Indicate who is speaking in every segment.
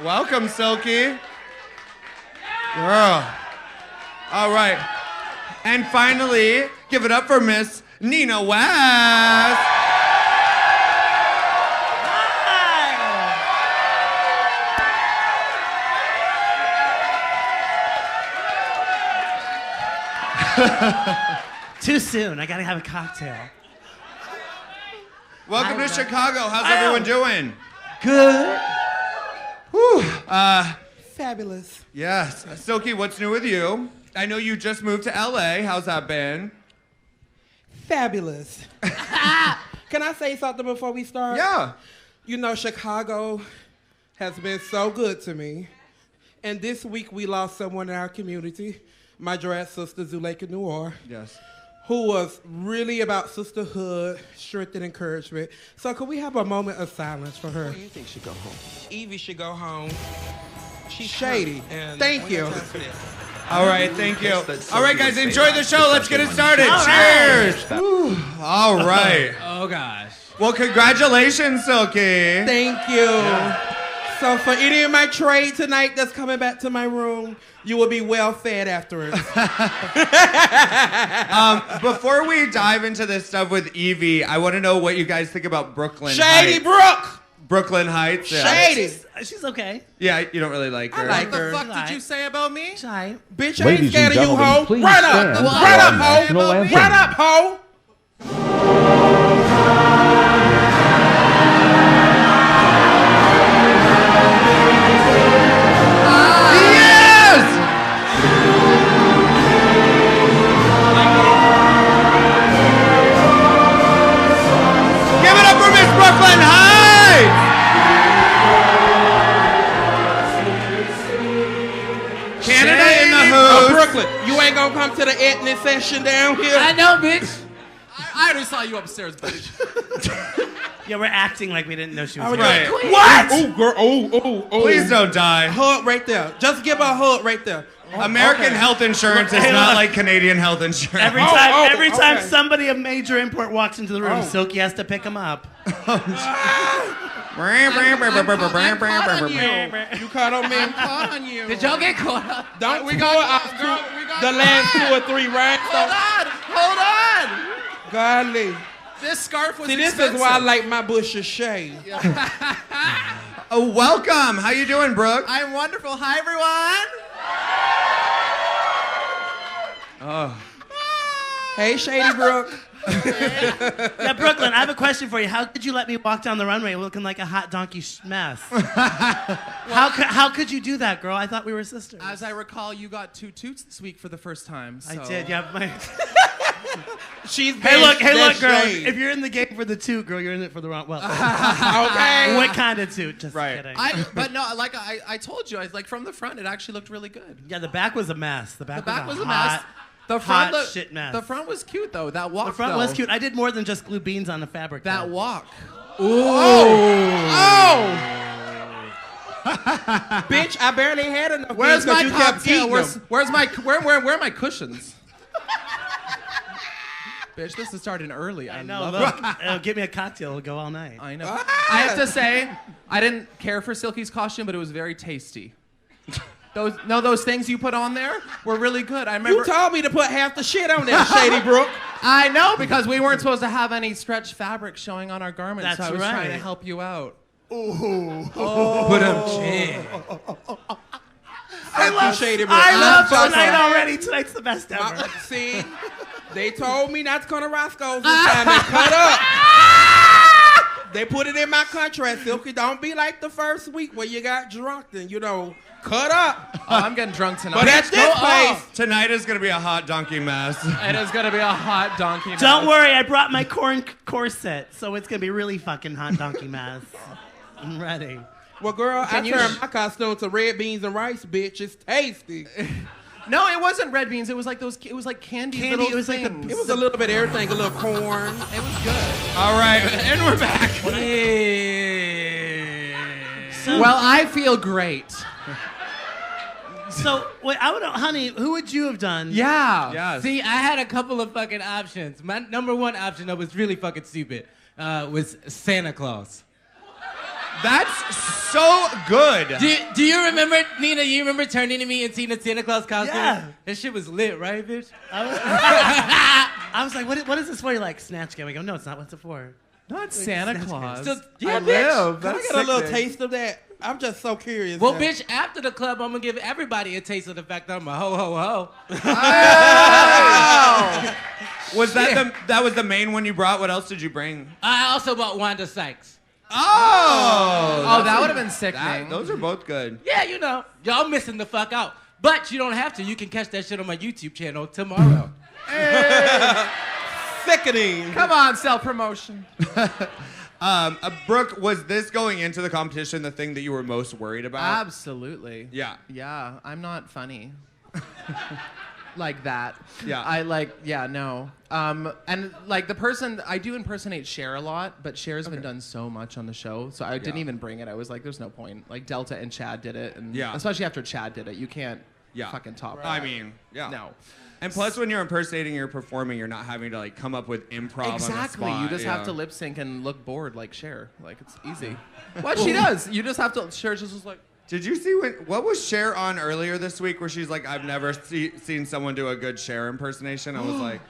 Speaker 1: Welcome, Silky. Girl. All right. And finally, give it up for Miss Nina West.
Speaker 2: Too soon. I gotta have a cocktail.
Speaker 1: Welcome to Chicago. How's everyone doing?
Speaker 2: Good.
Speaker 1: Whew.
Speaker 3: Fabulous.
Speaker 1: Yes. Silky, what's new with you? I know you just moved to LA. How's that been?
Speaker 3: Fabulous. Can I say something before we start?
Speaker 1: Yeah.
Speaker 3: You know, Chicago has been so good to me. And this week we lost someone in our community, my drag sister, Zuleika Noir.
Speaker 1: Yes.
Speaker 3: Who was really about sisterhood, strength, and encouragement. So could we have a moment of silence for her?
Speaker 4: Who do you think should go home?
Speaker 3: Evie should go home. She's shady.
Speaker 4: And
Speaker 3: Thank you.
Speaker 1: All right, thank you. All right, guys, enjoy the show. Let's get it started. Cheers. Whew. All right.
Speaker 5: Oh, gosh.
Speaker 1: Well, congratulations, Silky.
Speaker 3: Thank you. Yeah. So for any of my trade tonight that's coming back to my room, you will be well fed afterwards.
Speaker 1: Before we dive into this stuff with Evie, I want to know what you guys think about Brooklyn
Speaker 3: Shady
Speaker 1: Heights.
Speaker 3: Brooke!
Speaker 1: Brooklyn Heights. Yeah.
Speaker 3: Shady.
Speaker 2: She's okay.
Speaker 1: Yeah, you don't really like her.
Speaker 3: I like
Speaker 5: What
Speaker 3: her.
Speaker 5: the fuck did you say about me?
Speaker 2: Shy.
Speaker 3: Bitch, I ain't scared of you, ho.
Speaker 6: please
Speaker 3: Run up.
Speaker 6: stand
Speaker 3: Run
Speaker 6: for
Speaker 3: up,
Speaker 6: our
Speaker 3: ho.
Speaker 6: national anthem.
Speaker 3: Run up, ho.
Speaker 1: Brooklyn Heights! Canada in the hood.
Speaker 3: Brooklyn, you ain't gonna come to the ethnic session down here?
Speaker 5: I know, bitch. I already saw you upstairs, bitch.
Speaker 2: Yeah, we're acting like we didn't know she was here.
Speaker 1: Right.
Speaker 3: What? Oh, girl. Oh.
Speaker 1: Please don't die.
Speaker 3: Hug right there. Just give her a hug right there.
Speaker 1: American health insurance is not like Canadian health insurance.
Speaker 2: Every time somebody of major import walks into the room, Silky has to pick them up.
Speaker 3: You caught on me?
Speaker 5: I'm caught on you. Did y'all get caught up?
Speaker 3: Don't we go off the last 2 or 3 rounds?
Speaker 5: Hold on.
Speaker 3: Golly.
Speaker 5: This scarf was
Speaker 3: See, this is why I like my bushes shaved.
Speaker 1: Oh, welcome. How you doing, Brooke?
Speaker 5: I'm wonderful. Hi, everyone.
Speaker 1: Oh.
Speaker 3: Hey, Shady Brooke.
Speaker 2: Yeah, Brooklyn, I have a question for you. How could you let me walk down the runway looking like a hot donkey mess? How could you do that, girl? I thought we were sisters.
Speaker 5: As I recall, you got 2 toots this week for the first time. So.
Speaker 2: I did, yeah.
Speaker 3: She's
Speaker 2: Hey, look, girl.
Speaker 3: shade.
Speaker 2: If you're in the game for the toot, girl, you're in it for the wrong. Well,
Speaker 3: Okay.
Speaker 2: what kind of toot? Just
Speaker 1: Right.
Speaker 2: kidding.
Speaker 5: But no, like I told you, like from the front, it actually looked really good.
Speaker 2: Yeah, the back was a mess. The back was a
Speaker 5: mess. The front
Speaker 2: hot shit mess.
Speaker 5: The front was cute though. That walk.
Speaker 2: The front was cute. I did more than just glue beans on the fabric.
Speaker 5: That
Speaker 2: though.
Speaker 5: walk.
Speaker 3: Bitch, I barely had enough.
Speaker 5: Where's
Speaker 3: beans 'cause
Speaker 5: my
Speaker 3: you kept
Speaker 5: cocktail?
Speaker 3: eating them.
Speaker 5: Where are my cushions? Bitch, this is starting early. I
Speaker 2: No,
Speaker 5: love
Speaker 2: look, give me a cocktail. It'll go all night.
Speaker 5: I know. I have to say, I didn't care for Silky's costume, but it was very tasty. Those things you put on there were really good. I remember.
Speaker 3: You told me to put half the shit on there, Shady Brooke.
Speaker 5: I know, because we weren't supposed to have any stretch fabric showing on our garments.
Speaker 2: That's
Speaker 5: so I was trying to
Speaker 2: right.
Speaker 5: help you out.
Speaker 1: Put them chin.
Speaker 3: I love Shady Brooke.
Speaker 2: I love
Speaker 3: fuck
Speaker 2: tonight
Speaker 3: her.
Speaker 2: already. Tonight's the best ever.
Speaker 3: See, they told me not to go to Roscoe's this time. They cut up. They put it in my contract, Silky. Don't be like the first week where you got drunk and, cut up.
Speaker 5: Oh, I'm getting drunk tonight.
Speaker 3: But at this place,
Speaker 1: Tonight is going to be a hot donkey mess.
Speaker 5: It is going to be a hot donkey mess.
Speaker 2: Don't worry, I brought my corn corset, so it's gonna be really fucking hot donkey mess. I'm ready.
Speaker 3: well, girl, I
Speaker 5: Can you
Speaker 3: turned my costume to red beans and rice, bitch. It's tasty.
Speaker 5: No, it wasn't red beans. It was like those. It was like candy. Little
Speaker 2: It was like
Speaker 5: things.
Speaker 3: It was a little bit of everything, a little corn.
Speaker 5: It was good.
Speaker 1: All right, and we're back.
Speaker 5: Well, I feel great.
Speaker 2: So, wait, I would know, honey, who would you have done?
Speaker 5: Yeah.
Speaker 1: Yes.
Speaker 7: See, I had a couple of fucking options. My number one option that was really fucking stupid was Santa Claus.
Speaker 1: That's so good.
Speaker 7: Do you remember, Nina, you remember turning to me and seeing the Santa Claus costume?
Speaker 2: Yeah.
Speaker 7: That shit was lit, right, bitch?
Speaker 2: I was like, what is this for? You're like, Snatch game. I go, no, it's not. What's it for?
Speaker 5: Not Santa Claus.
Speaker 7: Still, yeah,
Speaker 5: I
Speaker 7: bitch.
Speaker 5: live.
Speaker 3: Can I
Speaker 5: That's
Speaker 3: get a little
Speaker 5: sickening.
Speaker 3: taste of that? I'm just so curious.
Speaker 7: Well,
Speaker 3: now.
Speaker 7: bitch, after the club, I'm gonna give everybody a taste of the fact that I'm a ho ho ho.
Speaker 1: Was that was the main one you brought? What else did you bring?
Speaker 7: I also bought Wanda Sykes.
Speaker 1: Oh,
Speaker 5: that would have been sickening.
Speaker 1: those are both good.
Speaker 7: Yeah, you know, y'all missing the fuck out. But you don't have to. You can catch that shit on my YouTube channel tomorrow.
Speaker 3: Sickening.
Speaker 5: Come on, self-promotion.
Speaker 1: Brooke, was this going into the competition the thing that you were most worried about?
Speaker 5: Absolutely.
Speaker 1: Yeah.
Speaker 5: Yeah, I'm not funny. Like that.
Speaker 1: Yeah.
Speaker 5: No. And like the person, I do impersonate Cher a lot, but Cher's been done so much on the show, so I didn't even bring it. I was like, there's no point. Like Delta and Chad did it, and especially after Chad did it, you can't fucking top that.
Speaker 1: I mean,
Speaker 5: No.
Speaker 1: And plus, when you're impersonating, you're performing, you're not having to like come up with improv
Speaker 5: Exactly.
Speaker 1: on the spot.
Speaker 5: You just have to lip sync and look bored like Cher. Like it's easy. What she does. You just have to. Cher's just like.
Speaker 1: Did you see what was Cher on earlier this week where she's like, I've never seen someone do a good Cher impersonation? I was like,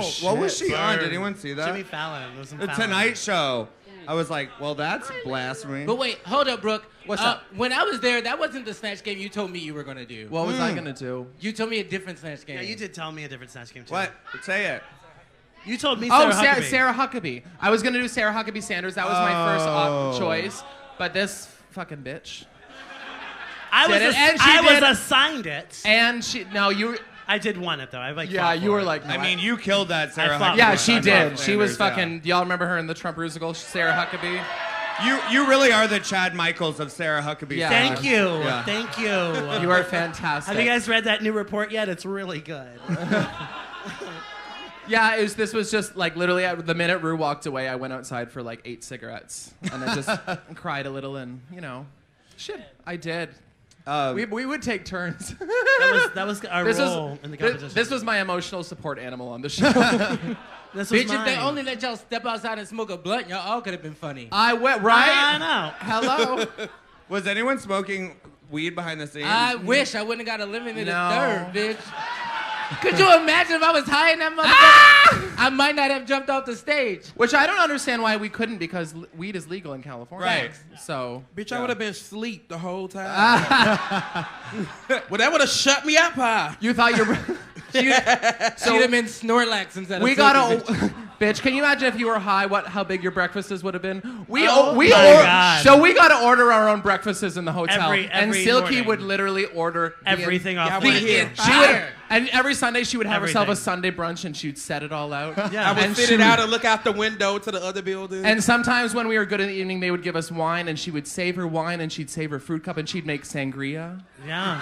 Speaker 5: Shit.
Speaker 1: what was she on? Did anyone see that?
Speaker 2: Jimmy Fallon. It was
Speaker 1: The Tonight Show. I was like, well, that's blasphemy.
Speaker 7: But wait, hold up, Brooke.
Speaker 5: What's up?
Speaker 7: When I was there, that wasn't the Snatch game you told me you were gonna do.
Speaker 5: What was I gonna do?
Speaker 7: You told me a different Snatch game.
Speaker 2: Yeah, you did tell me a different Snatch game too.
Speaker 1: What? Say it.
Speaker 2: You told me Sarah Huckabee.
Speaker 5: Sarah Huckabee. I was gonna do Sarah Huckabee Sanders. That was my first choice. But this fucking bitch.
Speaker 2: I was assigned it.
Speaker 5: And
Speaker 2: I did want it though. I like.
Speaker 5: Yeah, you were like.
Speaker 1: I mean, you killed that Sarah
Speaker 2: fought
Speaker 1: Huckabee.
Speaker 5: Yeah, she did.
Speaker 1: Sanders,
Speaker 5: She was
Speaker 1: yeah.
Speaker 5: fucking. Do y'all remember her in the Trump musical, Sarah Huckabee?
Speaker 1: You really are the Chad Michaels of Sarah Huckabee.
Speaker 5: Yeah.
Speaker 2: Thank you.
Speaker 1: Yeah.
Speaker 2: Thank you.
Speaker 5: You are fantastic.
Speaker 2: Have you guys read that new report yet? It's really good.
Speaker 5: Yeah, this was just like literally the minute Rue walked away, I went outside for like 8 cigarettes and I just cried a little and shit, I did. We would take turns.
Speaker 2: That was our role in the competition.
Speaker 5: This was my emotional support animal on the show.
Speaker 2: This was
Speaker 7: Bitch, if they
Speaker 2: mine.
Speaker 7: only let y'all step outside and smoke a blunt, y'all all could have been funny.
Speaker 5: I went right.
Speaker 2: I know.
Speaker 5: Hello.
Speaker 1: Was anyone smoking weed behind the scenes?
Speaker 7: I wish I wouldn't have got eliminated
Speaker 5: No.
Speaker 7: third, bitch. Could you imagine if I was high in that motherfucker? I might not have jumped off the stage.
Speaker 5: Which I don't understand why we couldn't because weed is legal in California.
Speaker 1: Right.
Speaker 5: So.
Speaker 3: Bitch, I would have been asleep the whole time. Well, that would have shut me up, huh?
Speaker 5: You thought you were.
Speaker 7: She'd have been Snorlax instead of
Speaker 5: We
Speaker 7: Silky,
Speaker 5: gotta,
Speaker 7: bitch.
Speaker 5: bitch. Can you imagine if you were high? How big your breakfasts would have been?
Speaker 2: God.
Speaker 5: So we gotta order our own breakfasts in the hotel,
Speaker 2: Every
Speaker 5: and Silky
Speaker 2: morning.
Speaker 5: would literally order
Speaker 2: Everything off
Speaker 3: we
Speaker 2: my
Speaker 3: here.
Speaker 5: She would, and every Sunday she would have herself a
Speaker 2: Everything.
Speaker 5: Sunday brunch, and she'd set it all out.
Speaker 2: Yeah.
Speaker 3: I would
Speaker 5: And
Speaker 3: sit
Speaker 5: she
Speaker 3: it
Speaker 5: would-
Speaker 3: out and look out the window to the other building.
Speaker 5: And sometimes when we were good in the evening, they would give us wine, and she would save her wine, and she'd save her fruit cup, and she'd make sangria.
Speaker 2: Yeah.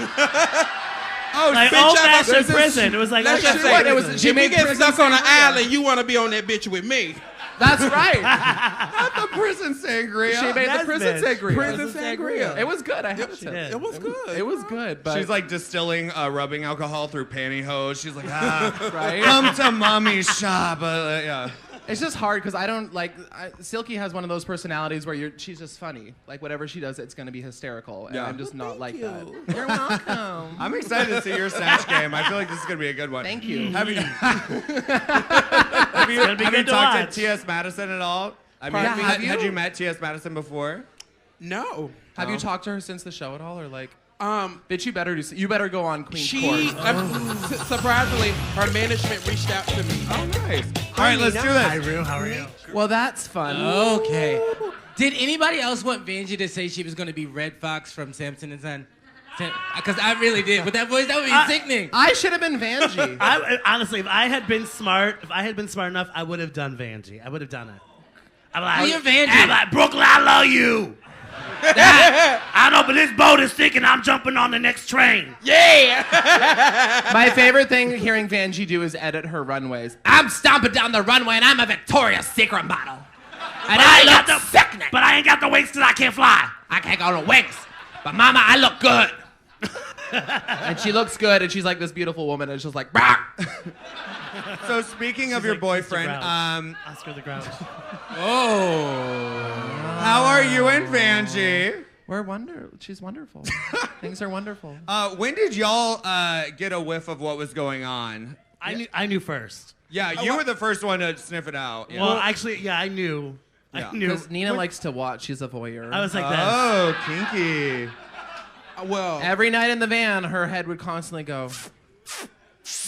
Speaker 1: Oh,
Speaker 2: Like
Speaker 1: bitch,
Speaker 2: old-fashioned prison. It was like
Speaker 3: Let's just
Speaker 2: old-fashioned
Speaker 3: say,
Speaker 5: What? It was-
Speaker 2: prison.
Speaker 5: she
Speaker 3: if we
Speaker 5: made
Speaker 3: get
Speaker 5: prison
Speaker 3: stuck on an
Speaker 5: sangria.
Speaker 3: island, you want to be on that bitch with me.
Speaker 5: That's right.
Speaker 1: not the prison sangria.
Speaker 5: She made the
Speaker 2: Yes,
Speaker 5: prison
Speaker 2: bitch.
Speaker 5: sangria.
Speaker 3: Prison sangria.
Speaker 5: It was good. I have to
Speaker 2: She
Speaker 5: say.
Speaker 2: did.
Speaker 3: It was good.
Speaker 5: It was good, but
Speaker 1: She's like distilling rubbing alcohol through pantyhose. She's like,
Speaker 5: right.
Speaker 1: come to mommy's shop. Yeah.
Speaker 5: It's just hard because I don't like. Silky has one of those personalities where she's just funny. Like whatever she does, it's gonna be hysterical, and
Speaker 1: Yeah.
Speaker 5: I'm just not like
Speaker 3: you.
Speaker 5: that. You're welcome.
Speaker 1: I'm excited to see your Snatch game. I feel like this is gonna be a good one.
Speaker 5: Thank you.
Speaker 1: Have you,
Speaker 2: It's gonna be
Speaker 1: have you
Speaker 2: good to
Speaker 1: talked
Speaker 2: watch.
Speaker 1: to T.S. Madison at all? I mean,
Speaker 5: Yeah, have
Speaker 1: had
Speaker 5: you?
Speaker 1: you met T.S. Madison before?
Speaker 3: No.
Speaker 5: Have you talked to her since the show at all, or like?
Speaker 3: Um,
Speaker 5: Bitch, you better go on Queen's
Speaker 3: she,
Speaker 5: Court.
Speaker 3: surprisingly, her management reached out to me.
Speaker 1: Oh, nice. All right, let's do this.
Speaker 2: Rue. How are you?
Speaker 5: Well, that's fun.
Speaker 7: Okay. Did anybody else want Vanjie to say she was going to be Red Fox from Samson and Son? Because I really did. With that voice, that would be sickening.
Speaker 5: I should have been Vanjie.
Speaker 2: Honestly, if I had been smart enough, I would have done Vanjie. I would have done it. I'm like,
Speaker 7: You're Vanjie.
Speaker 2: I'm like, Brooklyn, I love you. I know, but this boat is sinking. I'm jumping on the next train.
Speaker 5: My favorite thing hearing Vanjie do is edit her runways. I'm stomping down the runway and I'm a Victoria's Secret model. And I look sickening.
Speaker 2: But I ain't got the wings till I can't fly.
Speaker 5: I can't go to wings. But mama, I look good. And she looks good and she's like this beautiful woman and it's just like, bah!
Speaker 1: So speaking of your
Speaker 2: like Mr.
Speaker 1: boyfriend,
Speaker 2: Grouch. Oscar the Grouch.
Speaker 7: Oh.
Speaker 1: How are you and Vanjie?
Speaker 5: She's wonderful. Things are wonderful.
Speaker 1: When did y'all get a whiff of what was going on?
Speaker 2: I knew first.
Speaker 1: Yeah, you were the first one to sniff it out. Yeah.
Speaker 2: Well, actually, yeah, I knew.
Speaker 1: Yeah.
Speaker 2: I knew.
Speaker 5: Because Nina likes to watch. She's a voyeur.
Speaker 2: I was like this.
Speaker 1: Oh, kinky.
Speaker 3: Well,
Speaker 5: every night in the van, her head would constantly go.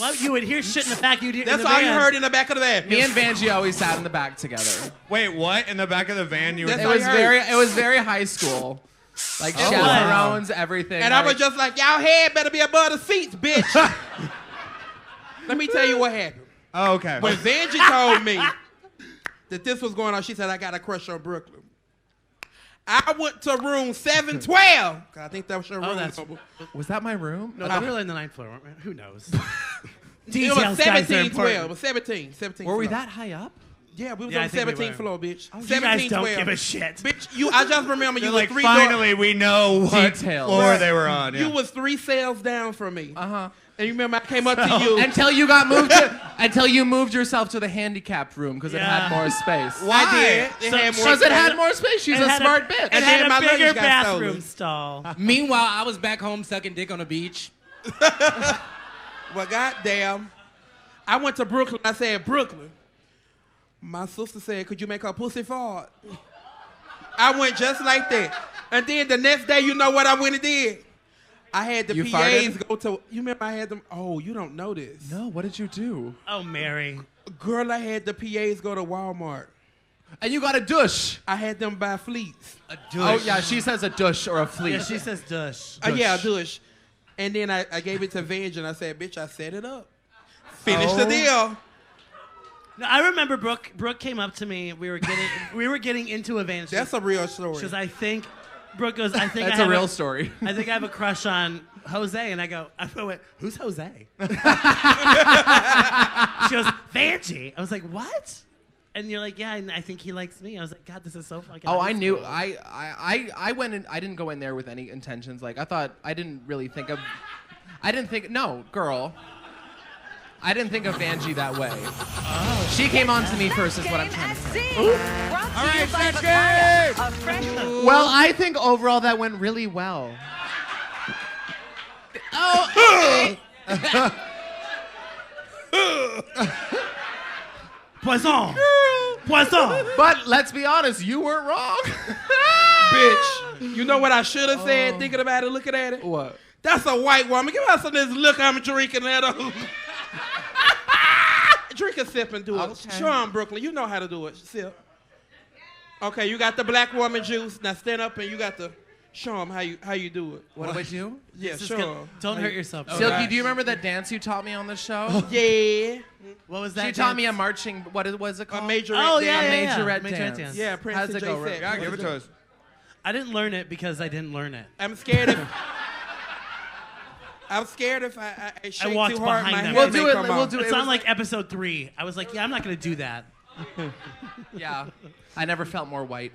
Speaker 2: Well, you would hear shit in the back. You'd hear
Speaker 3: that's
Speaker 2: in the
Speaker 3: all
Speaker 2: van.
Speaker 3: you heard in the back of the van.
Speaker 5: Me and Vanjie always sat in the back together.
Speaker 1: Wait, what? In the back of the van, you were...
Speaker 3: That's
Speaker 5: It was very high school. Like chaperones, everything.
Speaker 3: And I was just like, y'all head better be above the seats, bitch. Let me tell you what happened.
Speaker 1: Oh, okay.
Speaker 3: When Vanjie told me that this was going on, she said, I got a crush on Brooklyn. I went to room 712. I think that was your room.
Speaker 5: Was that my room?
Speaker 2: No, we were in the 9th floor, weren't we? Who knows?
Speaker 3: It was 1712. It was 17.
Speaker 5: Were we that high up?
Speaker 3: Yeah, we was on the 17th floor, bitch.
Speaker 2: Oh, you guys don't give a shit.
Speaker 3: Bitch, I just remember you were
Speaker 1: like,
Speaker 3: 3
Speaker 1: finally, we know what floor they were on. Yeah.
Speaker 3: You was 3 cells down from me. Uh-huh. And you remember I came up to you.
Speaker 5: Until you got moved until you moved yourself to the handicapped room because it had more space.
Speaker 3: Why? I did.
Speaker 5: Because it had more space. She's a smart bitch.
Speaker 2: It had a bigger bathroom stall.
Speaker 7: Meanwhile, I was back home sucking dick on the beach.
Speaker 3: Well, goddamn. I went to Brooklyn. I said, Brooklyn. My sister said, could you make her pussy fart? I went just like that. And then the next day, you know what I went and did? I had the PAs go to... You remember I had them... Oh, you don't know this.
Speaker 5: No, what did you do?
Speaker 2: Oh, Mary.
Speaker 3: Girl, I had the PAs go to Walmart.
Speaker 5: And you got a douche.
Speaker 3: I had them buy fleets.
Speaker 2: A douche.
Speaker 5: Oh, yeah, she says a douche or a fleet.
Speaker 2: Yeah, she says douche.
Speaker 3: Yeah, a douche. And then I gave it to Vanjie and I said, bitch, I set it up. Finish the deal.
Speaker 2: No, I remember Brooke came up to me. We were getting into a van.
Speaker 3: That's a real story.
Speaker 2: She goes, Brooke goes, I think
Speaker 5: that's a real story.
Speaker 2: I think I have a crush on Jose, and I went, who's Jose? She goes, Vanjie. I was like, what? And you're like, yeah, I think he likes me. I was like, God, this is so fucking.
Speaker 5: Oh, I knew. I went in. I didn't go in there with any intentions. Like I didn't really think of. No, girl. I didn't think of Vanjie that way. Oh. She came on to me first, is what I'm trying to say.
Speaker 1: All right, Snatch.
Speaker 5: Well, I think overall that went really well. Oh.
Speaker 2: Poisson. Poisson.
Speaker 5: But let's be honest, you weren't wrong.
Speaker 3: Bitch, you know what I should have said thinking about it, looking at it?
Speaker 5: What?
Speaker 3: That's a white woman. Give us some of this look I'm drinking at her. Drink a sip and do it.
Speaker 5: Okay.
Speaker 3: Show 'em, Brooklyn. You know how to do it. Sip. Okay, you got the black woman juice. Now stand up and you got to show them how you do it.
Speaker 5: What do I do?
Speaker 3: Yeah, show them.
Speaker 2: Don't hurt yourself.
Speaker 5: Silky, do you remember that dance you taught me on the show?
Speaker 3: Yeah.
Speaker 2: What was that?
Speaker 5: She taught me a marching. What was it called?
Speaker 3: A majorette
Speaker 2: Oh,
Speaker 3: dance.
Speaker 2: yeah,
Speaker 5: A majorette
Speaker 2: Majorette
Speaker 5: dance.
Speaker 3: Yeah, Prince
Speaker 5: How's
Speaker 3: and
Speaker 5: it go,
Speaker 3: Jay
Speaker 5: Rick?
Speaker 3: said.
Speaker 1: Yeah, give it to us.
Speaker 2: I didn't learn it because I didn't learn it.
Speaker 3: I'm scared if I shake
Speaker 2: walked
Speaker 3: too hard,
Speaker 2: behind
Speaker 3: my
Speaker 2: them.
Speaker 3: hand
Speaker 5: We'll
Speaker 3: may
Speaker 5: do it.
Speaker 3: come
Speaker 5: We'll
Speaker 3: off.
Speaker 5: do it.
Speaker 2: It's on like episode 3. I was like, yeah, I'm not going to do that.
Speaker 5: Yeah. I never felt more white.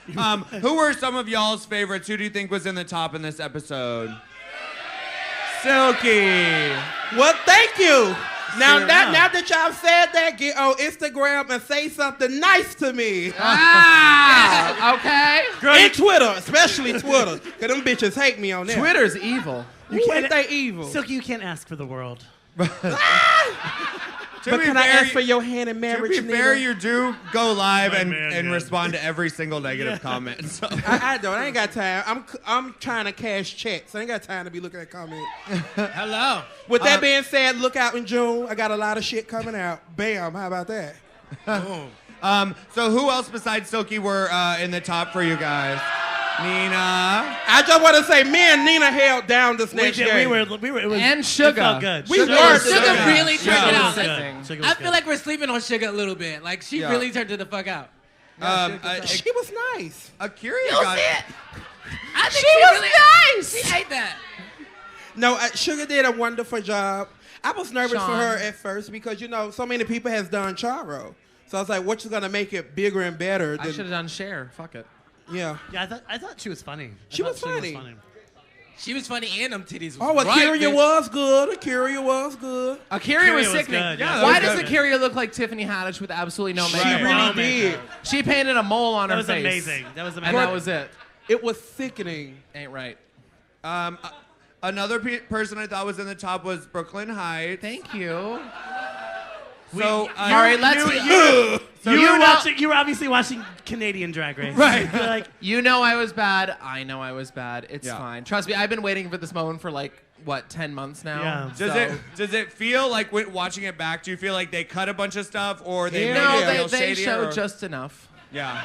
Speaker 1: Who were some of y'all's favorites? Who do you think was in the top in this episode? Silky.
Speaker 3: Well, thank you. Now that y'all said that, get on Instagram and say something nice to me.
Speaker 5: Okay.
Speaker 3: And Twitter, especially Twitter. Because them bitches hate me on there.
Speaker 5: Twitter's evil.
Speaker 3: You can't they evil.
Speaker 2: Silky, you can't ask for the world.
Speaker 3: But can I ask for your hand in marriage,
Speaker 1: To be fair,
Speaker 3: Nina?
Speaker 1: you do go live and
Speaker 2: man.
Speaker 1: respond to every single negative comment. So.
Speaker 3: I don't. I ain't got time. I'm trying to cash checks. I ain't got time to be looking at comments.
Speaker 7: Hello.
Speaker 3: With that being said, look out in June. I got a lot of shit coming out. Bam. How about that?
Speaker 1: So who else besides Silky were in the top for you guys? Nina.
Speaker 3: I just want to say, me and Nina held down the Snatch game.
Speaker 2: We were. It was,
Speaker 5: And Sugar.
Speaker 2: It felt good.
Speaker 3: We
Speaker 2: Sugar
Speaker 3: were.
Speaker 2: was
Speaker 7: Sugar
Speaker 2: good.
Speaker 7: really turned it out.
Speaker 2: Sugar was good. Sugar was
Speaker 7: I feel
Speaker 2: good.
Speaker 7: like we're sleeping on Sugar a little bit. Like, she
Speaker 1: Yeah.
Speaker 7: really turned it the fuck out.
Speaker 3: She was nice.
Speaker 1: Akira got
Speaker 7: I think
Speaker 5: She was nice.
Speaker 7: She ate that.
Speaker 3: No, Sugar did a wonderful job. I was nervous for
Speaker 5: Sean.
Speaker 3: her at first because, so many people has done Charo. So I was like, what's going to make it bigger and better?
Speaker 5: I should have done Cher. Fuck it.
Speaker 3: Yeah.
Speaker 2: Yeah, I thought she was funny.
Speaker 3: She was funny.
Speaker 7: She was funny and them titties was
Speaker 3: Oh, Akira was good. Akira was good.
Speaker 5: Akira was sickening.
Speaker 2: Good,
Speaker 5: yeah. Why does Akira look like Tiffany Haddish with absolutely no makeup?
Speaker 3: She really
Speaker 2: Wow.
Speaker 3: did.
Speaker 5: She painted a mole on her face.
Speaker 2: That was amazing. That was amazing.
Speaker 5: And that was it.
Speaker 3: It was sickening.
Speaker 5: Ain't right.
Speaker 1: Another person I thought was in the top was Brooklyn Hytes.
Speaker 5: Thank you.
Speaker 1: So,
Speaker 5: all right, let's.
Speaker 2: You were obviously watching Canadian Drag Race.
Speaker 5: Right.
Speaker 2: You're like,
Speaker 5: You know I was bad. I know I was bad. It's fine. Trust me, I've been waiting for this moment for like, what, 10 months now?
Speaker 2: Yeah.
Speaker 1: Does it feel like watching it back? Do you feel like they cut a bunch of stuff, or they made
Speaker 5: No,
Speaker 1: it feel
Speaker 5: they
Speaker 1: shadier,
Speaker 5: showed
Speaker 1: or-
Speaker 5: just enough.
Speaker 1: Yeah.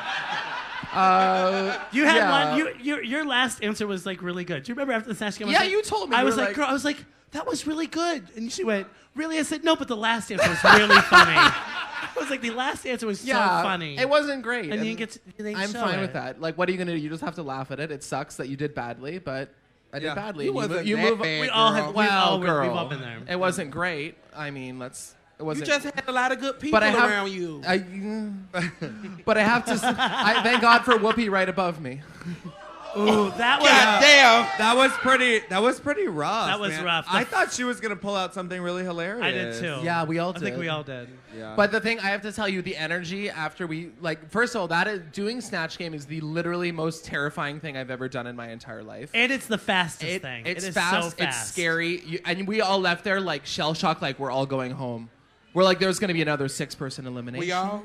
Speaker 2: you had
Speaker 5: Yeah.
Speaker 2: one. Your last answer was like really good. Do you remember after the Snatch game?
Speaker 5: Yeah, you told me.
Speaker 2: I
Speaker 5: You
Speaker 2: was
Speaker 5: were
Speaker 2: like,
Speaker 5: like-
Speaker 2: girl, I was like, that was really good, and she went, really? I said, no, but the last answer was really funny. I was like, the last answer was so funny.
Speaker 5: It wasn't great.
Speaker 2: And you didn't
Speaker 5: I'm
Speaker 2: show
Speaker 5: fine
Speaker 2: it.
Speaker 5: with that. Like, what are you gonna do? You just have to laugh at it. It sucks that you did badly, but I did badly.
Speaker 3: You wasn't
Speaker 5: you
Speaker 3: that
Speaker 5: move.
Speaker 3: bad,
Speaker 2: We all
Speaker 3: girl.
Speaker 2: have.
Speaker 5: Well,
Speaker 2: we've
Speaker 5: girl,
Speaker 2: all been there.
Speaker 5: it wasn't great. I mean, It
Speaker 3: You
Speaker 5: wasn't.
Speaker 3: just had a lot of good people around you.
Speaker 5: But I have to. I thank God for Whoopi right above me.
Speaker 2: Ooh, that was.
Speaker 3: God damn.
Speaker 1: That was pretty rough.
Speaker 2: That was
Speaker 1: man.
Speaker 2: rough.
Speaker 1: I thought she was gonna pull out something really hilarious.
Speaker 2: I did too.
Speaker 5: Yeah, we all
Speaker 2: I
Speaker 5: did.
Speaker 2: think we all did.
Speaker 1: Yeah.
Speaker 5: But the thing I have to tell you, the energy after we first of all, that is doing Snatch Game is the literally most terrifying thing I've ever done in my entire life.
Speaker 2: And it's the fastest thing.
Speaker 5: It's
Speaker 2: it is
Speaker 5: fast,
Speaker 2: so fast.
Speaker 5: it's scary, and we all left there like shell shocked, like we're all going home. We're like, there's gonna be another 6-person elimination.
Speaker 3: We all?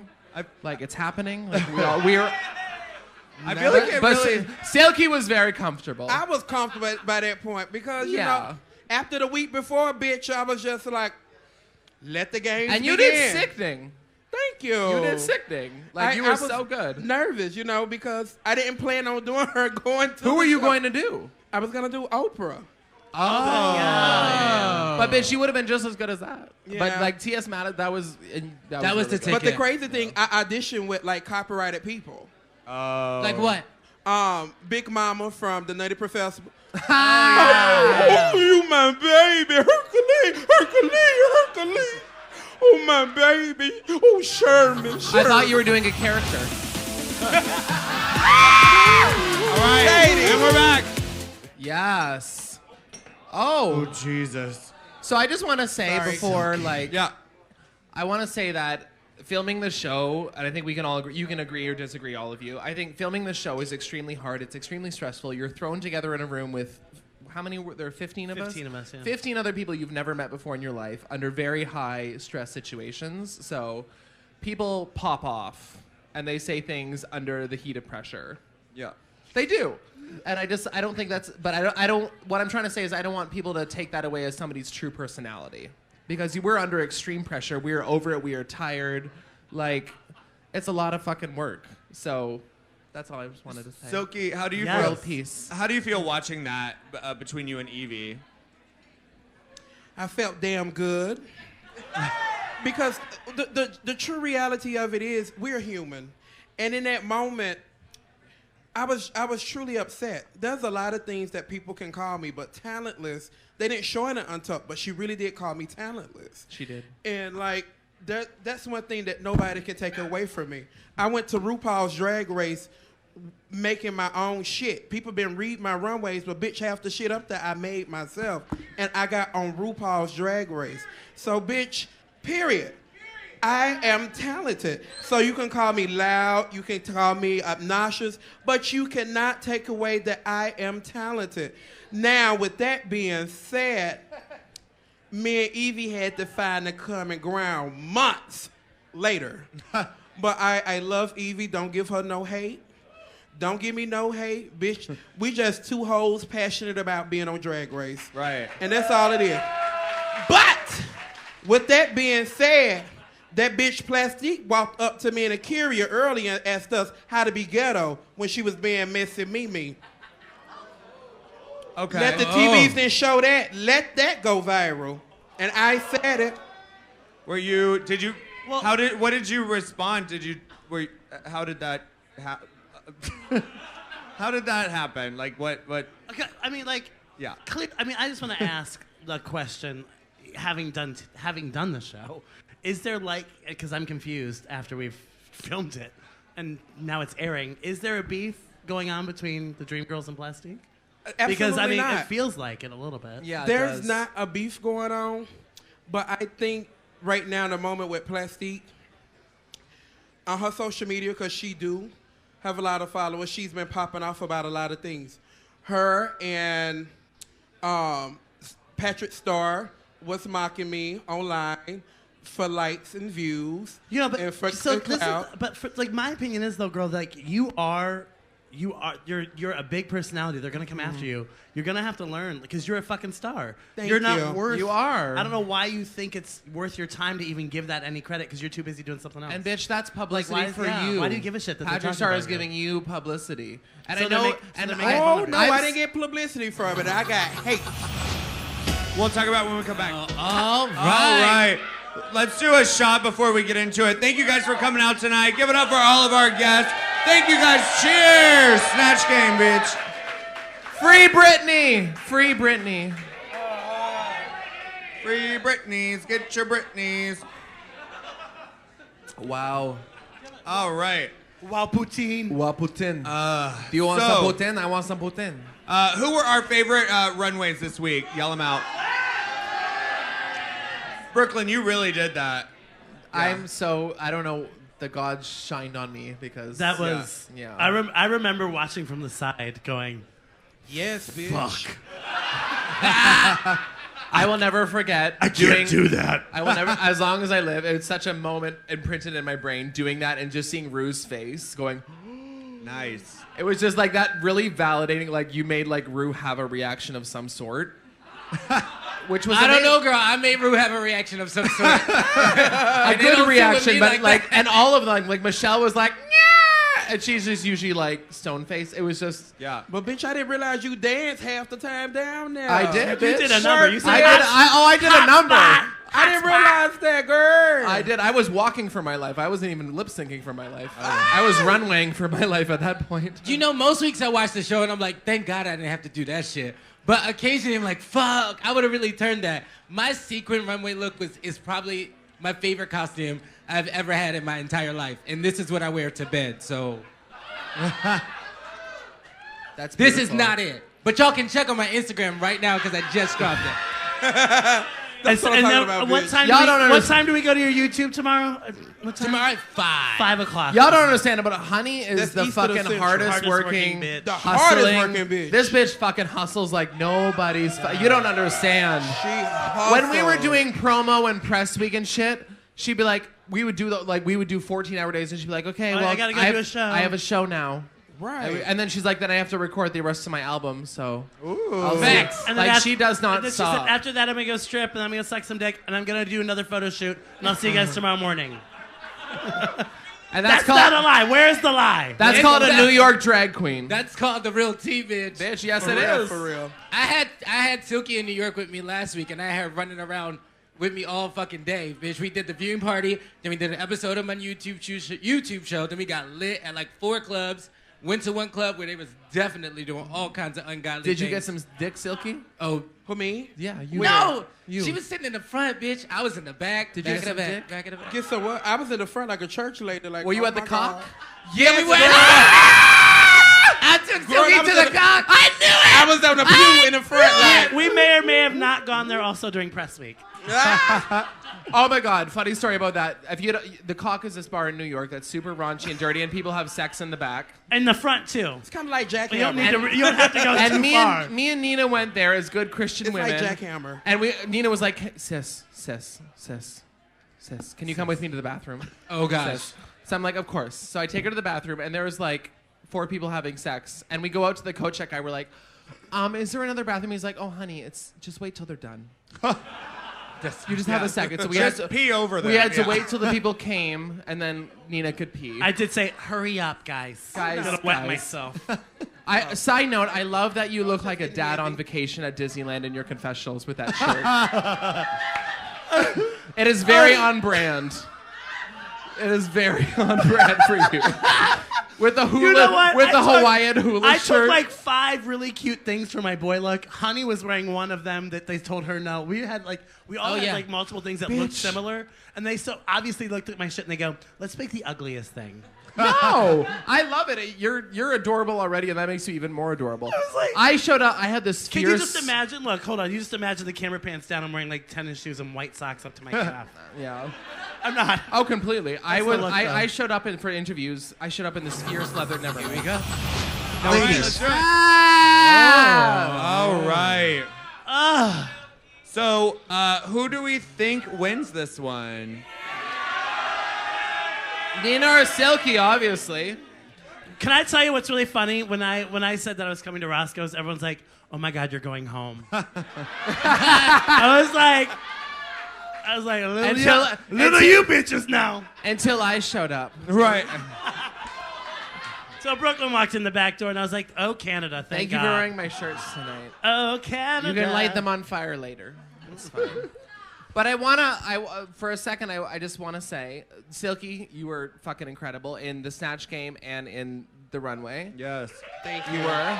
Speaker 5: Like it's happening. Like we're.
Speaker 1: I feel like it
Speaker 5: But
Speaker 1: really.
Speaker 5: Silky was very comfortable.
Speaker 3: I was comfortable by that point because, you
Speaker 5: Yeah.
Speaker 3: know, after the week before, bitch, I was just like, let the games
Speaker 5: and you
Speaker 3: begin.
Speaker 5: did sickening.
Speaker 3: Thank you.
Speaker 5: You did sickening. Like you
Speaker 3: I
Speaker 5: were
Speaker 3: was
Speaker 5: so good.
Speaker 3: Nervous, you know, because I didn't plan on doing her going to.
Speaker 5: Who were
Speaker 3: the
Speaker 5: you
Speaker 3: show.
Speaker 5: going to do?
Speaker 3: I was gonna do Oprah.
Speaker 5: But bitch, you would have been just as good as that.
Speaker 3: Yeah.
Speaker 5: But like T.S. Maddox, that was
Speaker 7: was
Speaker 5: really
Speaker 7: the
Speaker 5: good.
Speaker 7: ticket.
Speaker 3: But the crazy thing, I auditioned with like copyrighted people.
Speaker 7: Like what?
Speaker 3: Big Mama from the Nutty Professor.
Speaker 5: yeah.
Speaker 3: Oh, you my baby, Hercules. Oh, my baby. Oh, Sherman.
Speaker 5: I thought you were doing a character.
Speaker 1: All right, and we're back.
Speaker 5: Yes. Oh.
Speaker 1: Jesus.
Speaker 5: So I just want to say before, like,
Speaker 1: Yeah.
Speaker 5: I want to say that filming the show, and I think we can all agree, you can agree or disagree, all of you. I think filming the show is extremely hard. It's extremely stressful. You're thrown together in a room with, how many were there? 15 of us?
Speaker 2: 15 of us, yeah.
Speaker 5: 15 other people you've never met before in your life under very high stress situations. So people pop off and they say things under the heat of pressure.
Speaker 1: Yeah.
Speaker 5: They do. And I don't think that's, but I don't, what I'm trying to say is I don't want people to take that away as somebody's true personality. Because we're under extreme pressure. We are over it. We are tired. Like, it's a lot of fucking work. So that's all I just wanted to say.
Speaker 1: Silky, how do you
Speaker 2: Yes.
Speaker 1: feel?
Speaker 5: World peace.
Speaker 1: How do you feel watching that between you and Evie?
Speaker 3: I felt damn good. Because the true reality of it is we're human. And in that moment, I was truly upset. There's a lot of things that people can call me, but talentless, they didn't show it in Untucked, but she really did call me talentless.
Speaker 5: She did.
Speaker 3: And like that's one thing that nobody can take away from me. I went to RuPaul's Drag Race making my own shit. People been reading my runways, but bitch, half the shit up there I made myself. And I got on RuPaul's Drag Race. So bitch, period. I am talented. So you can call me loud, you can call me obnoxious, but you cannot take away that I am talented. Now, with that being said, me and Evie had to find the common ground months later. But I love Evie. Don't give her no hate. Don't give me no hate, bitch. We just two hoes passionate about being on Drag Race.
Speaker 1: Right.
Speaker 3: And that's all it is. But, with that being said, that bitch Plastique walked up to me in a Curia earlier and asked us how to be ghetto when she was being Missy Mimi.
Speaker 1: Okay.
Speaker 3: Let the TVs then show that. Let that go viral. And I said it.
Speaker 1: What did you respond? How did that how did that happen? Like what?
Speaker 2: Okay, I mean, like,
Speaker 1: Yeah.
Speaker 2: I just want to ask the question, having done the show, is there because I'm confused after we've filmed it, and now it's airing. Is there a beef going on between the Dreamgirls and Plastique?
Speaker 3: Absolutely
Speaker 2: Because, I mean,
Speaker 3: not.
Speaker 2: it feels like it a little bit.
Speaker 5: Yeah, it
Speaker 3: There's
Speaker 5: does.
Speaker 3: not a beef going on, but I think right now, the moment with Plastique, on her social media, because she do have a lot of followers, she's been popping off about a lot of things. Her and Patrick Starr was mocking me online for likes and views.
Speaker 2: You know, but
Speaker 3: and for
Speaker 2: so
Speaker 3: the
Speaker 2: this
Speaker 3: crowd.
Speaker 2: is, but for, like my opinion is though, girl, like you're a big personality. They're gonna come after you. You're gonna have to learn because you're a fucking star.
Speaker 3: Thank
Speaker 2: you're not
Speaker 3: you.
Speaker 2: worth.
Speaker 5: You are.
Speaker 2: I don't know why you think it's worth your time to even give that any credit because you're too busy doing something else.
Speaker 5: And bitch, that's publicity
Speaker 2: Like, why-
Speaker 5: for
Speaker 2: yeah,
Speaker 5: you.
Speaker 2: why do you give a shit that they're
Speaker 5: Patrick
Speaker 2: talking
Speaker 5: Starr
Speaker 2: about
Speaker 5: is
Speaker 2: you?
Speaker 5: giving you publicity, and
Speaker 2: So
Speaker 5: I
Speaker 2: they're
Speaker 5: know.
Speaker 2: make- so
Speaker 5: and
Speaker 2: they're
Speaker 5: I,
Speaker 2: making
Speaker 3: Oh,
Speaker 2: fun
Speaker 3: no,
Speaker 2: of
Speaker 3: I didn't get publicity from it. I got hate.
Speaker 1: We'll talk about it when we come back.
Speaker 7: All
Speaker 1: All right. Let's do a shot before we get into it. Thank you guys for coming out tonight. Give it up for all of our guests. Thank you guys. Cheers. Snatch game, bitch.
Speaker 5: Free Britney! Free Britney!
Speaker 1: Free Britneys. Get your Britneys.
Speaker 5: Wow.
Speaker 1: All right.
Speaker 2: Wow, Poutine.
Speaker 5: Putin. Do you want
Speaker 1: so-
Speaker 5: some Putin? I want some Putin.
Speaker 1: Who were our favorite runways this week? Yell them out. Brooklyn, you really did that.
Speaker 5: I don't know, the gods shined on me because...
Speaker 2: That was.
Speaker 5: Yeah.
Speaker 2: I remember watching from the side, going,
Speaker 3: Yes, bitch.
Speaker 2: "Fuck,
Speaker 5: I will never forget
Speaker 2: I can't do that."
Speaker 5: I will never, as long as I live, it's such a moment imprinted in my brain doing that and just seeing Rue's face going,
Speaker 1: Nice.
Speaker 5: it was just like that really validating, like you made like Rue have a reaction of some sort. Which was
Speaker 7: I don't know, girl. I made Rue have a reaction of some sort.
Speaker 5: a good reaction, but like, and all of them, like Michelle was like, "Nyah!" And she's just usually like stone faced. It was just,
Speaker 1: Yeah.
Speaker 3: But bitch, I didn't realize you danced half the time down there.
Speaker 5: I did,
Speaker 2: You
Speaker 5: bitch.
Speaker 2: did a number. You said,
Speaker 5: I did a number.
Speaker 3: I didn't realize that, girl.
Speaker 5: I did. I was walking for my life. I wasn't even lip syncing for my life. I was runwaying for my life at that point.
Speaker 7: You know, most weeks I watch the show and I'm like, thank God I didn't have to do that shit. But occasionally I'm like, fuck, I would have really turned that. My sequin runway look is probably my favorite costume I've ever had in my entire life. And this is what I wear to bed, so.
Speaker 5: That's
Speaker 7: This is
Speaker 5: beautiful.
Speaker 7: not it. But y'all can check on my Instagram right now because I just dropped it.
Speaker 3: That's what I'm talking about,
Speaker 2: what
Speaker 3: bitch.
Speaker 2: time?
Speaker 5: Y'all don't
Speaker 2: What
Speaker 5: understand.
Speaker 2: time do we go to your YouTube tomorrow? What time?
Speaker 7: Tomorrow at 5.
Speaker 2: 5 o'clock.
Speaker 5: Y'all don't understand, but Honey is
Speaker 3: That's
Speaker 5: the
Speaker 3: East of the
Speaker 5: fucking
Speaker 3: Central.
Speaker 5: hardest working,
Speaker 2: bitch.
Speaker 3: The
Speaker 5: hustling.
Speaker 3: hardest working bitch.
Speaker 5: This bitch fucking hustles like nobody's. You don't understand.
Speaker 3: She
Speaker 5: When we were
Speaker 3: hustles.
Speaker 5: doing promo and press week and shit, she'd be like, we would do 14-hour days, and she'd be like, okay,
Speaker 2: Oh,
Speaker 5: well,
Speaker 2: I gotta go
Speaker 5: have,
Speaker 2: do a show.
Speaker 5: I have a show now.
Speaker 3: Right.
Speaker 5: And then she's like, then I have to record the rest of my album, so.
Speaker 3: Ooh.
Speaker 7: Facts.
Speaker 2: And then
Speaker 5: Like, she does not
Speaker 2: and then she
Speaker 5: stop.
Speaker 2: said, after that, I'm gonna go strip, and I'm gonna suck some dick, and I'm gonna do another photo shoot, and I'll see you guys tomorrow morning.
Speaker 5: And
Speaker 2: That's not a lie. Where's the lie?
Speaker 5: That's
Speaker 7: It's
Speaker 5: called a
Speaker 7: a-
Speaker 5: New York drag queen.
Speaker 7: That's called the real T, bitch.
Speaker 5: Bitch, yes
Speaker 3: For
Speaker 5: it
Speaker 3: real,
Speaker 5: is.
Speaker 3: for real.
Speaker 7: I had Silky in New York with me last week, and I had her running around with me all fucking day, bitch. We did the viewing party, then we did an episode of my YouTube show, then we got lit at like 4 clubs. Went to one club where they was definitely doing all kinds of ungodly
Speaker 5: Did you
Speaker 7: things.
Speaker 5: get some dick, Silky?
Speaker 7: Oh,
Speaker 3: For me?
Speaker 5: Yeah, you.
Speaker 7: no!
Speaker 5: You.
Speaker 7: She was sitting in the front, bitch. I was in the back.
Speaker 5: Did you
Speaker 7: back
Speaker 5: get
Speaker 7: of the
Speaker 5: some
Speaker 7: back,
Speaker 5: dick?
Speaker 7: back of the back.
Speaker 3: Get some what? I was in the front like a church lady. Like,
Speaker 5: Were you
Speaker 3: oh
Speaker 5: at the
Speaker 3: my
Speaker 5: cock?
Speaker 3: God.
Speaker 7: Yeah, we went. I took
Speaker 3: Girl, I
Speaker 7: Silky
Speaker 3: was
Speaker 7: to
Speaker 3: in
Speaker 7: the
Speaker 3: the-
Speaker 7: cock. I knew it!
Speaker 3: I was on the pew in the front. Like,
Speaker 2: We may or may have not gone there also during press week.
Speaker 5: Oh my God! Funny story about that. If you, the Cock is this bar in New York that's super raunchy and dirty, and people have sex in the back.
Speaker 2: In the front too.
Speaker 3: it's kind of like
Speaker 2: You don't need
Speaker 3: jackhammer.
Speaker 2: to. You don't have to go
Speaker 5: And
Speaker 2: too
Speaker 5: me
Speaker 2: far.
Speaker 5: and me and Nina went there as good Christian
Speaker 3: It's
Speaker 5: women.
Speaker 3: like jackhammer.
Speaker 5: And Nina was like, sis, can you come with me to the bathroom?
Speaker 7: Oh, gosh.
Speaker 5: Sis. So I'm like, of course. So I take her to the bathroom, and there was like 4 people having sex, and we go out to the coat check guy. We're like, is there another bathroom? He's like, oh honey, it's just wait till they're done. You just have a second. So we had
Speaker 1: Just
Speaker 5: to
Speaker 1: pee over there.
Speaker 5: We had to
Speaker 1: Yeah.
Speaker 5: wait till the people came, and then Nina could pee.
Speaker 2: I did say, hurry up, guys.
Speaker 5: Guys,
Speaker 2: I'm gonna wet
Speaker 5: guys.
Speaker 2: myself.
Speaker 5: Side note, I love that you look like a dad on vacation at Disneyland in your confessionals with that shirt. It is very on brand. It is very on brand for you. With the hula,
Speaker 2: You know what?
Speaker 5: with the
Speaker 2: I took-
Speaker 5: Hawaiian hula
Speaker 2: I
Speaker 5: shirt.
Speaker 2: took like 5 really cute things for my boy look. Honey was wearing one of them that they told her no. We all had
Speaker 7: yeah.
Speaker 2: like multiple things that looked similar, and they so obviously looked at my shit and they go, "Let's pick the ugliest thing."
Speaker 5: No, I love it. You're adorable already, and that makes you even more adorable. I showed up. I had this fierce.
Speaker 2: Can you just imagine? Look, hold on. You just imagine the camera pants down. I'm wearing like tennis shoes and white socks up to my calf.
Speaker 5: Yeah.
Speaker 2: I'm not.
Speaker 5: Oh, completely. I showed up for interviews. I showed up in this fierce leather Neverland.
Speaker 2: Here we go.
Speaker 1: All right. So, who do we think wins this one?
Speaker 5: Nina or Silky, obviously.
Speaker 2: Can I tell you what's really funny? When I said that I was coming to Roscoe's, everyone's like, "Oh my God, you're going home." I was like, little you bitches now.
Speaker 5: Until I showed up.
Speaker 1: Right.
Speaker 2: So Brooklyn walked in the back door, and I was like, "Oh, Canada, thank
Speaker 5: you
Speaker 2: God."
Speaker 5: for wearing my shirts tonight.
Speaker 2: Oh, Canada.
Speaker 5: You can light them on fire later. It's fine. But for a second, I just want to say, Silky, you were fucking incredible in the Snatch game and in the Runway.
Speaker 1: Yes.
Speaker 3: Thank you.
Speaker 5: You were.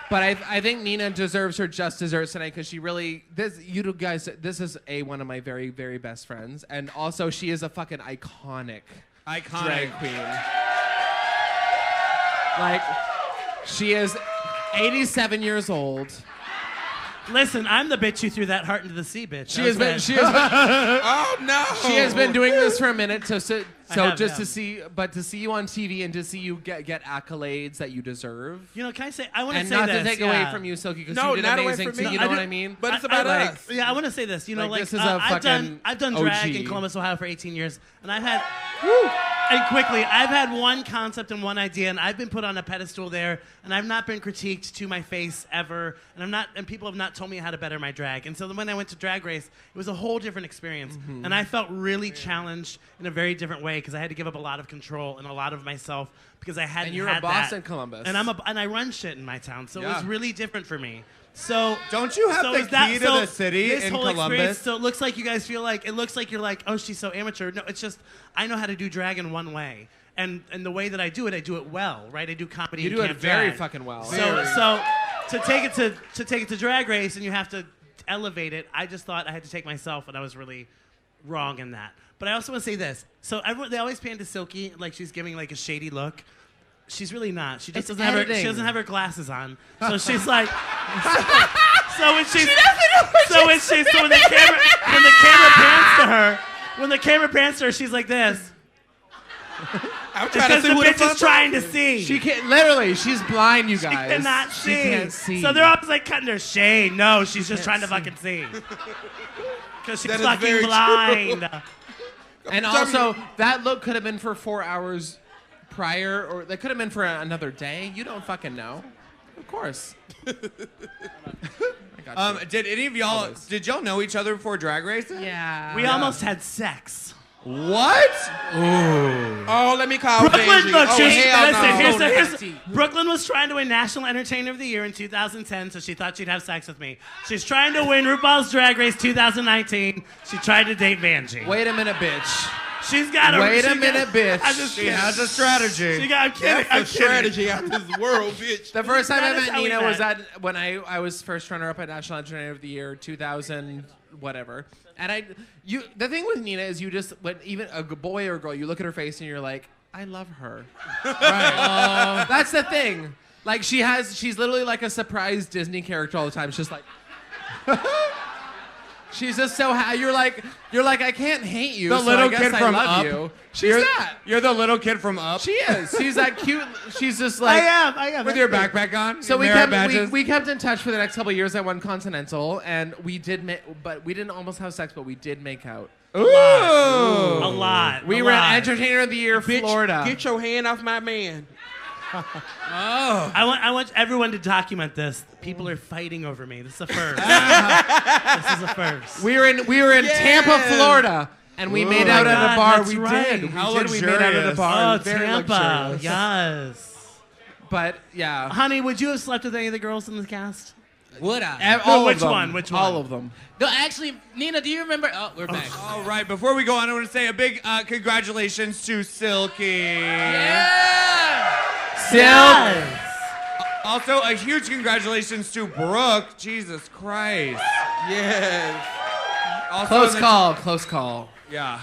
Speaker 5: But I think Nina deserves her just desserts tonight because she really, this is one of my very, very best friends. And also, she is a fucking iconic drag queen. Like, she is 87 years old.
Speaker 2: Listen, I'm the bitch who threw that heart into the sea, bitch.
Speaker 5: She has been.
Speaker 3: Oh no!
Speaker 5: She has been doing this for a minute, to see you on TV and to see you get accolades that you deserve.
Speaker 2: You know, can I say? I want to say
Speaker 5: this. And
Speaker 2: this.
Speaker 5: not to take away from you, Silky, because you did
Speaker 3: not
Speaker 5: amazing
Speaker 3: away from
Speaker 5: too.
Speaker 3: me.
Speaker 5: You know what I mean?
Speaker 3: But it's about us.
Speaker 2: Yeah, I want to say this. You know,
Speaker 5: This is a
Speaker 2: I've done drag
Speaker 5: OG.
Speaker 2: in Columbus, Ohio for 18 years, and I've had. And quickly, I've had one concept and one idea, and I've been put on a pedestal there, and I've not been critiqued to my face ever, and people have not told me how to better my drag. And so when I went to Drag Race, it was a whole different experience, and I felt really challenged in a very different way because I had to give up a lot of control and a lot of myself because I hadn't.
Speaker 5: And you're
Speaker 2: had
Speaker 5: a boss
Speaker 2: that.
Speaker 5: in Columbus,
Speaker 2: and I run shit in my town, so it was really different for me. So
Speaker 1: don't you have the key to the city in Columbus?
Speaker 2: So it looks like you guys feel like it looks like you're like, oh, she's so amateur. No, it's just I know how to do drag in one way, and the way that I do it well, right? I do comedy.
Speaker 5: You do it very fucking well.
Speaker 2: So to take it to Drag Race and you have to elevate it. I just thought I had to take myself, and I was really wrong in that. But I also want to say this. So they always pan to Silky like she's giving like a shady look. She's really not. She just doesn't have her glasses on. So she's like when the camera pans to her, she's like this.
Speaker 3: I'm trying to see
Speaker 2: the
Speaker 3: what
Speaker 2: bitch is trying to see.
Speaker 5: She can't. Literally, she's blind. You guys.
Speaker 2: She cannot see.
Speaker 5: She can't see.
Speaker 2: So they're always like cutting her shade. No, she's just trying to fucking see. Because she's fucking blind.
Speaker 5: And also, that look could have been for 4 hours prior, or that could have been for another day. You don't fucking know. Of course.
Speaker 1: Did any of y'all? Did y'all know each other before Drag Race?
Speaker 5: Yeah.
Speaker 2: We almost had sex.
Speaker 1: What?
Speaker 3: Ooh. Oh, let me call
Speaker 2: Brooklyn. Look,
Speaker 3: listen,
Speaker 2: Brooklyn was trying to win National Entertainer of the Year in 2010, so she thought she'd have sex with me. She's trying to win RuPaul's Drag Race 2019. She tried to date Vanjie.
Speaker 5: Wait a minute, bitch.
Speaker 2: She's got a
Speaker 5: Wait a minute, bitch.
Speaker 1: She has a strategy.
Speaker 2: I'm kidding.
Speaker 3: That's a strategy out this world, bitch.
Speaker 5: The first time I
Speaker 2: That is
Speaker 5: met
Speaker 2: how we
Speaker 5: Nina
Speaker 2: met.
Speaker 5: was when I was first runner-up at National Entertainer of the Year 2000 whatever. And the thing with Nina is you just, when even a boy or a girl, you look at her face and you're like, I love her. Right. That's the thing. Like she's literally like a surprise Disney character all the time. She's just like, she's just so you're like I can't hate you.
Speaker 1: The
Speaker 5: so
Speaker 1: little
Speaker 5: I guess
Speaker 1: kid
Speaker 5: I
Speaker 1: from
Speaker 5: love
Speaker 1: Up.
Speaker 5: you. She's that.
Speaker 1: You're the little kid from Up.
Speaker 5: She is. She's that cute. She's just like
Speaker 2: I am.
Speaker 1: With your backpack on.
Speaker 5: So
Speaker 1: your merit badges.
Speaker 5: we kept in touch for the next couple of years. I won Continental, and we didn't almost have sex, but we did make out.
Speaker 1: Ooh.
Speaker 2: A lot.
Speaker 5: We were at Entertainer of the Year,
Speaker 3: Bitch,
Speaker 5: Florida.
Speaker 3: Get your hand off my man.
Speaker 2: I want everyone to document this. People are fighting over me. This is a first. This is a first.
Speaker 5: We were in Tampa, Florida, and we made out at a bar.
Speaker 2: That's
Speaker 5: We
Speaker 2: right.
Speaker 5: did.
Speaker 1: How
Speaker 5: We made out at a
Speaker 1: luxurious.
Speaker 5: bar.
Speaker 2: Oh,
Speaker 5: Very
Speaker 2: Tampa.
Speaker 5: luxurious.
Speaker 2: Yes.
Speaker 5: But yeah,
Speaker 2: Honey, would you have slept with any of the girls in the cast?
Speaker 7: Would I?
Speaker 2: which one? Which one?
Speaker 5: All of them.
Speaker 7: No, actually, Nina, do you remember? Oh, we're back.
Speaker 1: All right, before we go on, I want to say a big congratulations to Silky.
Speaker 7: Yeah!
Speaker 2: Yes.
Speaker 1: Also, a huge congratulations to Brooke. Jesus Christ.
Speaker 3: Yes.
Speaker 1: Also
Speaker 5: Close call.
Speaker 1: Yeah.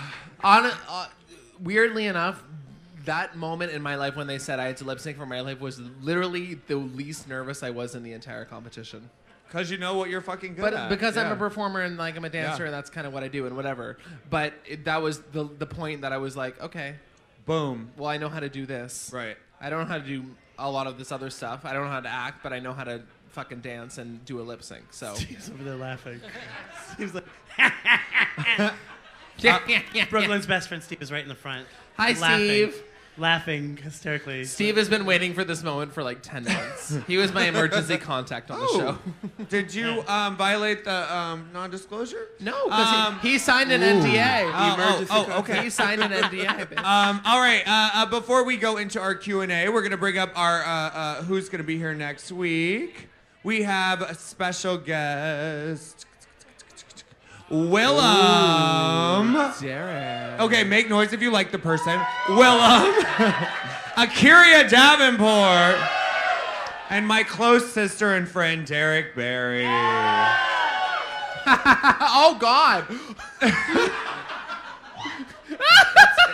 Speaker 5: Weirdly enough, that moment in my life when they said I had to lip sync for my life was literally the least nervous I was in the entire competition.
Speaker 1: Because you know what you're fucking good at.
Speaker 5: Because I'm a performer and like I'm a dancer and that's kind of what I do and whatever. But that was the point that I was like, okay.
Speaker 1: Boom.
Speaker 5: Well, I know how to do this.
Speaker 1: Right.
Speaker 5: I don't know how to do a lot of this other stuff. I don't know how to act, but I know how to fucking dance and do a lip sync. So
Speaker 2: Steve's over there laughing. Steve's like, Brooklyn's best friend Steve is right in the front.
Speaker 5: Hi, Steve.
Speaker 2: Laughing hysterically.
Speaker 5: Steve has been waiting for this moment for like 10 months. He was my emergency contact on the show.
Speaker 1: Did you violate the non-disclosure?
Speaker 5: No, because he signed an NDA.
Speaker 1: Okay.
Speaker 5: He signed an NDA. Bitch.
Speaker 1: All right. Before we go into our Q&A, we're gonna bring up our who's gonna be here next week. We have a special guest. Willem.
Speaker 5: Derek.
Speaker 1: Okay, make noise if you like the person. Willem. Akira Davenport. And my close sister and friend, Derek Barry.
Speaker 5: Oh, God.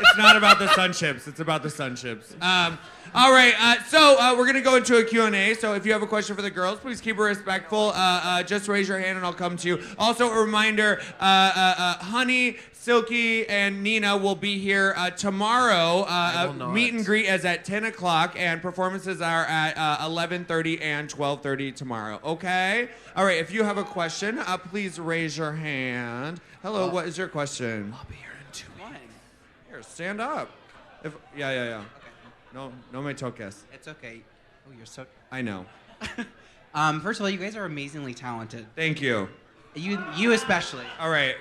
Speaker 1: It's not about the sun chips. It's about the sun chips. All right, so we're going to go into a Q&A. So if you have a question for the girls, please keep it respectful. Just raise your hand and I'll come to you. Also, a reminder, Honey, Silky, and Nina will be here tomorrow. Meet and greet is at 10 o'clock, and performances are at 11:30 and 12:30 tomorrow, okay? All right, if you have a question, please raise your hand. Hello, what is your question?
Speaker 5: I'll be here in 2 weeks.
Speaker 1: Here, stand up. Yeah. No me toques.
Speaker 4: It's okay. Oh, you're so...
Speaker 1: I know.
Speaker 4: First of all, you guys are amazingly talented.
Speaker 1: Thank you.
Speaker 4: You especially.
Speaker 1: All right.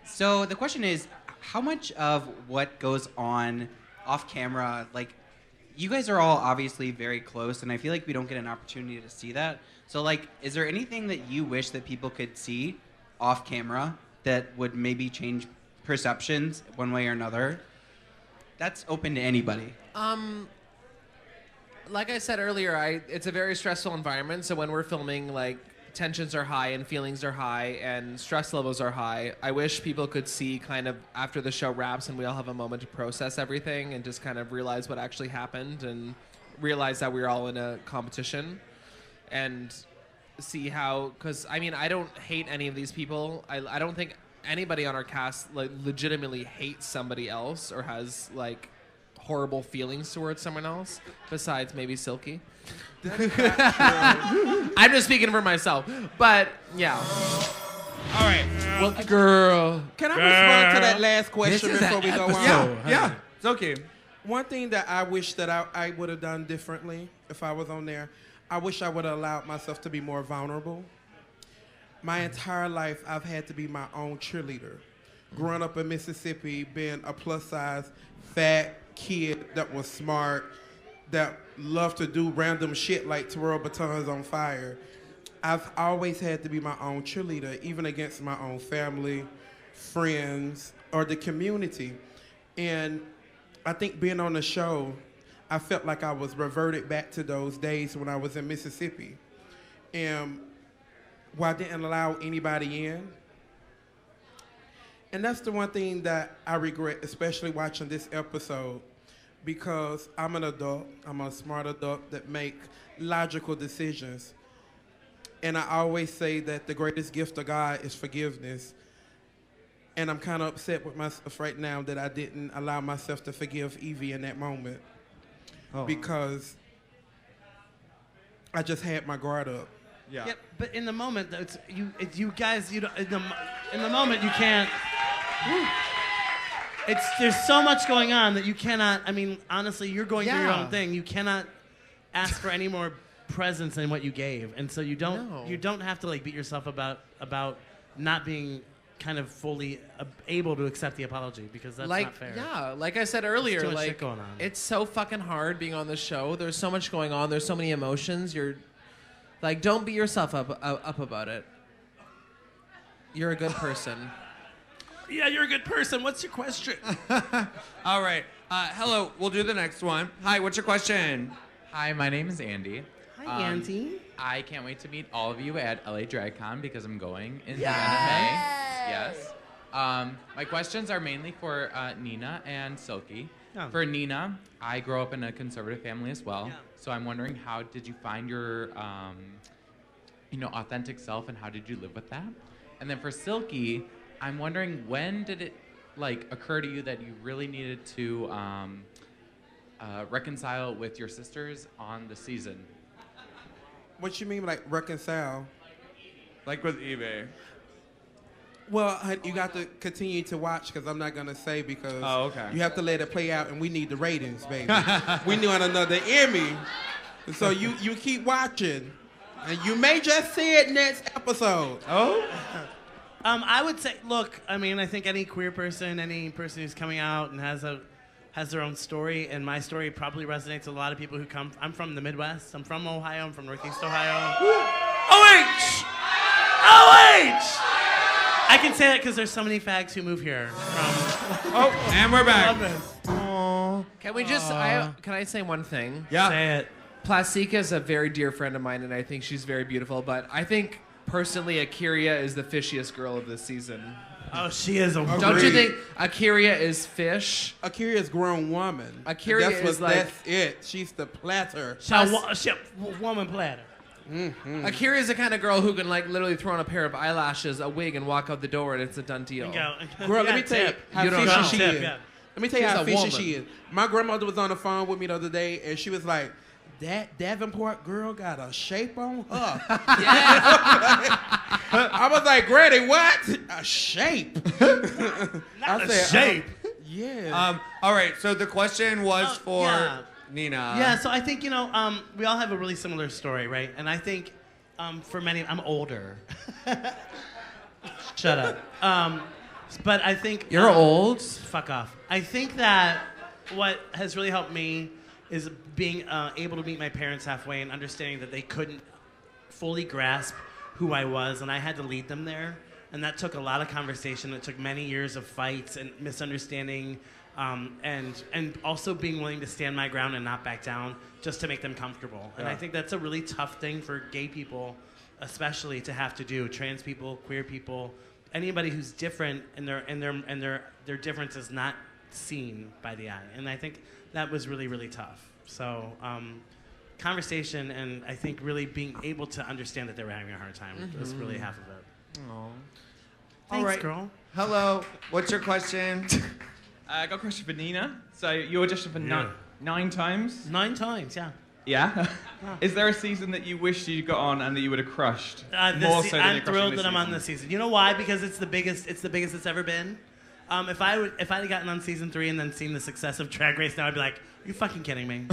Speaker 4: So the question is, how much of what goes on off camera, like, you guys are all obviously very close, and I feel like we don't get an opportunity to see that. So, like, is there anything that you wish that people could see off camera that would maybe change perceptions one way or another? That's open to anybody.
Speaker 5: Like I said earlier, it's a very stressful environment. So when we're filming, like, tensions are high and feelings are high and stress levels are high. I wish people could see kind of after the show wraps and we all have a moment to process everything and just kind of realize what actually happened and realize that we're all in a competition and see how, because I mean, I don't hate any of these people. I don't think anybody on our cast like legitimately hates somebody else or has like horrible feelings towards someone else besides maybe Silky. I'm just speaking for myself, but yeah.
Speaker 1: All right.
Speaker 5: Well, girl.
Speaker 3: Can I respond to that last question before we go on?
Speaker 1: Yeah. It's okay.
Speaker 3: One thing that I wish that I would have done differently if I was on there, I wish I would have allowed myself to be more vulnerable. My entire life, I've had to be my own cheerleader. Growing up in Mississippi, being a plus-size, fat kid that was smart, that loved to do random shit like twirl batons on fire, I've always had to be my own cheerleader, even against my own family, friends, or the community. And I think being on the show, I felt like I was reverted back to those days when I was in Mississippi. And I didn't allow anybody in. And that's the one thing that I regret, especially watching this episode, because I'm an adult, I'm a smart adult that make logical decisions. And I always say that the greatest gift of God is forgiveness. And I'm kind of upset with myself right now that I didn't allow myself to forgive Evie in that moment. Because I just had my guard up.
Speaker 1: Yeah.
Speaker 2: Yeah, but in the moment, you guys, in the moment, you can't. There's so much going on that you cannot. I mean, honestly, you're going through your own thing. You cannot ask for any more presence than what you gave, and so you don't have to like beat yourself about not being kind of fully able to accept the apology because that's not fair.
Speaker 5: Yeah, like I said earlier,
Speaker 2: There's too much
Speaker 5: like
Speaker 2: shit going on.
Speaker 5: It's so fucking hard being on the show. There's so much going on. There's so many emotions. You're like, don't beat yourself up about it. You're a good person.
Speaker 2: Yeah, you're a good person. What's your question?
Speaker 1: All right. Hello. We'll do the next one. Hi. What's your question?
Speaker 6: Hi, my name is Andy.
Speaker 2: Hi, Andy.
Speaker 6: I can't wait to meet all of you at LA DragCon because I'm going in the end of May. Yes. My questions are mainly for Nina and Silky.
Speaker 2: Yeah.
Speaker 6: For Nina, I grew up in a conservative family as well.
Speaker 2: Yeah.
Speaker 6: So I'm wondering, how did you find your, authentic self, and how did you live with that? And then for Silky, I'm wondering, when did it occur to you that you really needed to reconcile with your sisters on the season?
Speaker 3: What you mean, like reconcile?
Speaker 1: Like with eBay.
Speaker 3: Well, you got to continue to watch because I'm not gonna say because
Speaker 1: okay.
Speaker 3: you have to let it play out, and we need the ratings, baby. We need another Emmy, so you keep watching, and you may just see it next episode.
Speaker 1: Oh.
Speaker 2: I would say, look, I mean, I think any queer person, any person who's coming out and has their own story, and my story probably resonates with a lot of people who come. I'm from the Midwest. I'm from Ohio. I'm from Northeast Ohio. OH! I can say that because there's so many fags who move here from.
Speaker 1: And we're back.
Speaker 5: Can we just? Can I say one thing?
Speaker 1: Yeah.
Speaker 2: Say it.
Speaker 5: Plastica is a very dear friend of mine, and I think she's very beautiful. But I think personally, Akiria is the fishiest girl of this season.
Speaker 2: Oh, she is a.
Speaker 5: Don't you think Akiria is fish?
Speaker 3: Akiria is grown woman.
Speaker 5: Akiria is like.
Speaker 3: That's it. She's the platter.
Speaker 2: Woman platter.
Speaker 3: Mm-hmm.
Speaker 5: Akiria is the kind of girl who can literally throw on a pair of eyelashes, a wig, and walk out the door, and it's a done deal.
Speaker 3: Girl, let me tell you how fishy she is.
Speaker 2: Yeah.
Speaker 3: Let me tell you how fishy
Speaker 5: woman.
Speaker 3: she is. My grandmother was on the phone with me the other day, and she was like, "That Davenport girl got a shape on her." I was like, "Granny, what? A shape?"
Speaker 2: Not a shape.
Speaker 3: Yeah.
Speaker 1: All right. So the question was for Nina.
Speaker 2: Yeah. So I think we all have a really similar story, right? And I think for many, I'm older. Shut up. But I think
Speaker 5: You're old.
Speaker 2: Fuck off. I think that what has really helped me is being able to meet my parents halfway and understanding that they couldn't fully grasp who I was, and I had to lead them there. And that took a lot of conversation. It took many years of fights and misunderstanding, and also being willing to stand my ground and not back down just to make them comfortable. And I think that's a really tough thing for gay people, especially to have to do. Trans people, queer people, anybody who's different, and their difference is not seen by the eye. And I think that was really, really tough. So conversation, and I think really being able to understand that they were having a hard time was really half of it.
Speaker 1: Aww.
Speaker 2: Thanks,
Speaker 1: All right.
Speaker 2: girl.
Speaker 1: Hello. What's your question?
Speaker 8: I got a question for Nina. So you auditioned for nine times?
Speaker 2: 9 times, yeah.
Speaker 8: Yeah? Is there a season that you wish you got on and that you would have crushed? More so than
Speaker 2: I'm
Speaker 8: you're crushing
Speaker 2: thrilled
Speaker 8: this
Speaker 2: that I'm on
Speaker 8: season?
Speaker 2: this season. You know why? Because it's the biggest it's ever been. If I'd gotten on season 3 and then seen the success of Drag Race now, I'd be like, are you fucking kidding me?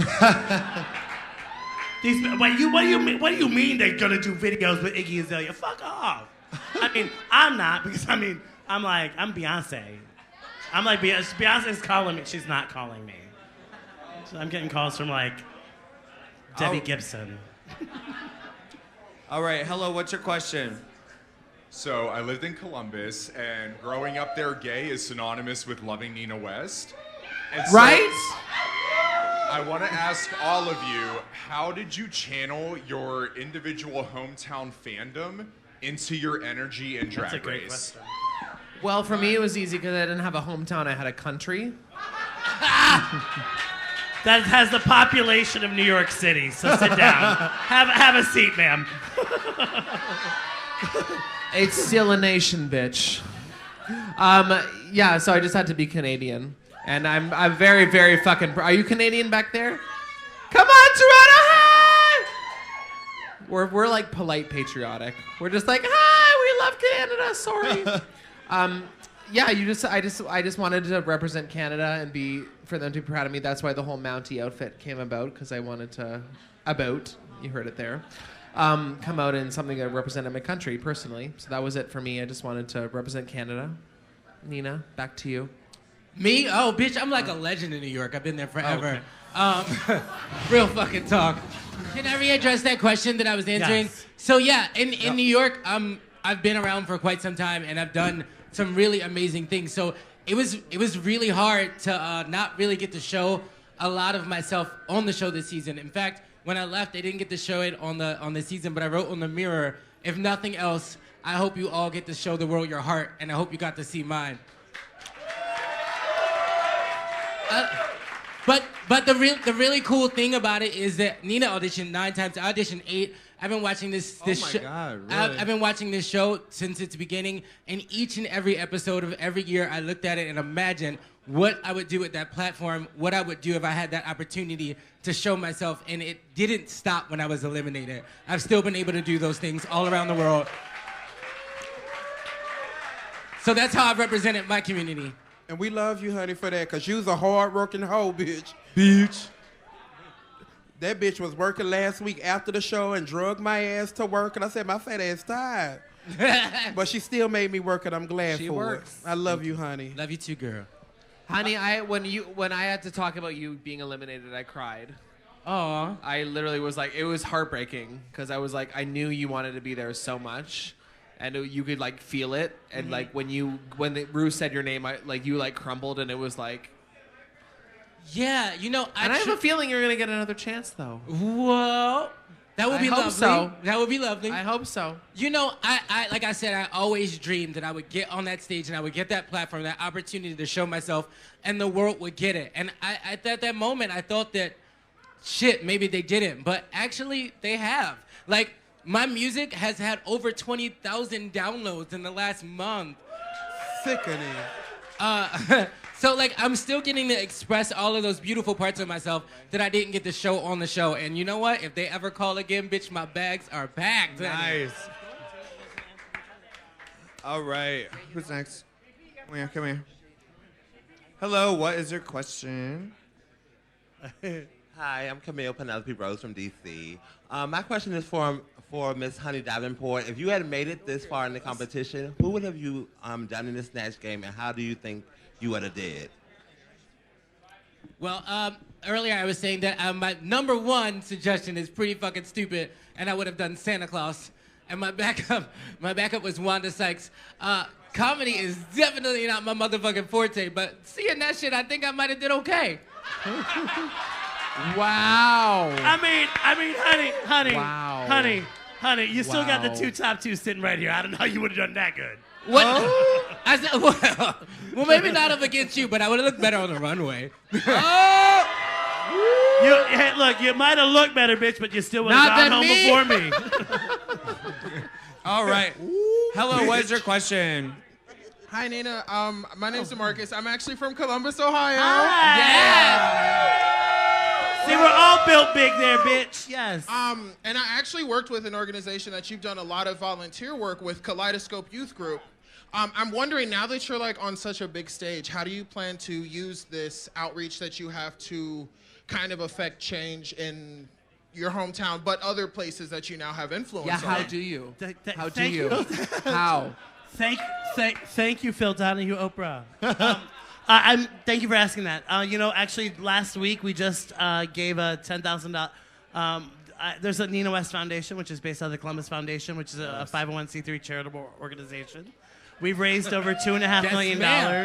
Speaker 2: What do you mean they're gonna do videos with Iggy Azalea? Fuck off. I mean, I'm not, because I'm Beyonce. I'm like, Beyonce's calling me. She's not calling me. So I'm getting calls from Debbie Gibson.
Speaker 1: All right. Hello. What's your question?
Speaker 9: So I lived in Columbus, and growing up there gay is synonymous with loving Nina West. And so
Speaker 5: Right?
Speaker 9: I want to ask all of you, how did you channel your individual hometown fandom into your energy in Drag
Speaker 2: That's a great
Speaker 9: Race?
Speaker 2: question.
Speaker 5: Well, for me, it was easy because I didn't have a hometown. I had a country.
Speaker 2: That has the population of New York City, so sit down. Have a seat, ma'am.
Speaker 5: It's still a nation, bitch. Yeah, so I just had to be Canadian. And I'm very, very fucking... Are you Canadian back there? Come on, Toronto! We're like polite patriotic. We're just like, hi, we love Canada, sorry. Yeah, I just wanted to represent Canada and for them to be proud of me. That's why the whole Mountie outfit came about, because I wanted to, you heard it there, come out in something that represented my country personally. So that was it for me. I just wanted to represent Canada. Nina, back to you.
Speaker 7: Me? Oh, bitch, I'm like a legend in New York. I've been there forever.
Speaker 2: Okay.
Speaker 7: Real fucking talk. Can I readdress that question that I was answering?
Speaker 2: Yes.
Speaker 7: So yeah, in New York, I've been around for quite some time, and I've done some really amazing things. So it was really hard to not really get to show a lot of myself on the show this season. In fact, when I left, I didn't get to show it on the season, but I wrote on the mirror, if nothing else, I hope you all get to show the world your heart, and I hope you got to see mine. But the really cool thing about it is that Nina auditioned 9 times. I auditioned 8. I've been watching this show.
Speaker 1: God, really?
Speaker 7: I've been watching this show since its beginning, and each and every episode of every year, I looked at it and imagined what I would do with that platform, what I would do if I had that opportunity to show myself, and it didn't stop when I was eliminated. I've still been able to do those things all around the world. So that's how I've represented my community.
Speaker 3: And we love you, honey, for that, because you's a hard-working hoe, bitch. That bitch was working last week after the show and drug my ass to work, and I said, my fat ass tired. But she still made me work, and I'm glad
Speaker 5: She
Speaker 3: for
Speaker 5: works.
Speaker 3: it. I love you, honey.
Speaker 7: Love you too, girl.
Speaker 5: Honey, when I had to talk about you being eliminated, I cried.
Speaker 7: Aw.
Speaker 5: I literally was like, it was heartbreaking because I was like, I knew you wanted to be there so much, and you could like feel it. And like when Rue said your name, you like crumbled, and it was like.
Speaker 7: Yeah, you know,
Speaker 5: I have a feeling you're gonna get another chance though.
Speaker 7: Whoa. That would be
Speaker 5: I hope
Speaker 7: lovely.
Speaker 5: so.
Speaker 7: That would be lovely.
Speaker 5: I hope so.
Speaker 7: You know, I like I said, I always dreamed that I would get on that stage and I would get that platform, that opportunity to show myself, and the world would get it. And at that moment, I thought that, shit, maybe they didn't. But actually, they have. Like, my music has had over 20,000 downloads in the last month.
Speaker 3: Sickening.
Speaker 7: So, like, I'm still getting to express all of those beautiful parts of myself that I didn't get to show on the show. And you know what? If they ever call again, bitch, my bags are packed.
Speaker 1: Nice. All right. Who's next? Come here. Hello, what is your question?
Speaker 10: Hi, I'm Camille Penelope Rose from DC. My question is for Miss Honey Davenport. If you had made it this far in the competition, who would have you done in the Snatch game, and how do you think you would have did?
Speaker 7: Well, earlier I was saying that my number one suggestion is pretty fucking stupid, and I would have done Santa Claus. And my backup was Wanda Sykes. Comedy is definitely not my motherfucking forte, but seeing that shit, I think I might have did okay.
Speaker 5: Wow.
Speaker 2: I mean, honey,
Speaker 5: Wow.
Speaker 2: honey, you still got the
Speaker 5: Wow.
Speaker 2: top two sitting right here. I don't know how you would have done that good.
Speaker 7: What? I said, well, maybe not up against you, but I would have looked better on the runway.
Speaker 2: Hey, look, you might have looked better, bitch, but you still would have gone home before me.
Speaker 1: All right. Hello, what is your question?
Speaker 11: Hi, Nina. My name's DeMarcus. I'm actually from Columbus, Ohio.
Speaker 2: Yes. See, we're all built big there, bitch. Yes.
Speaker 11: And I actually worked with an organization that you've done a lot of volunteer work with, Kaleidoscope Youth Group. I'm wondering, now that you're like on such a big stage, how do you plan to use this outreach that you have to kind of affect change in your hometown, but other places that you now have influence on?
Speaker 5: How do you? How do
Speaker 2: thank
Speaker 5: you?
Speaker 2: you.
Speaker 5: How?
Speaker 2: Thank you, Phil Donahue, Oprah. Thank you for asking that. You know, actually, last week we just gave a $10,000. There's a Nina West Foundation, which is based out of the Columbus Foundation, which is a 501c3 charitable organization. We've raised over $2.5 million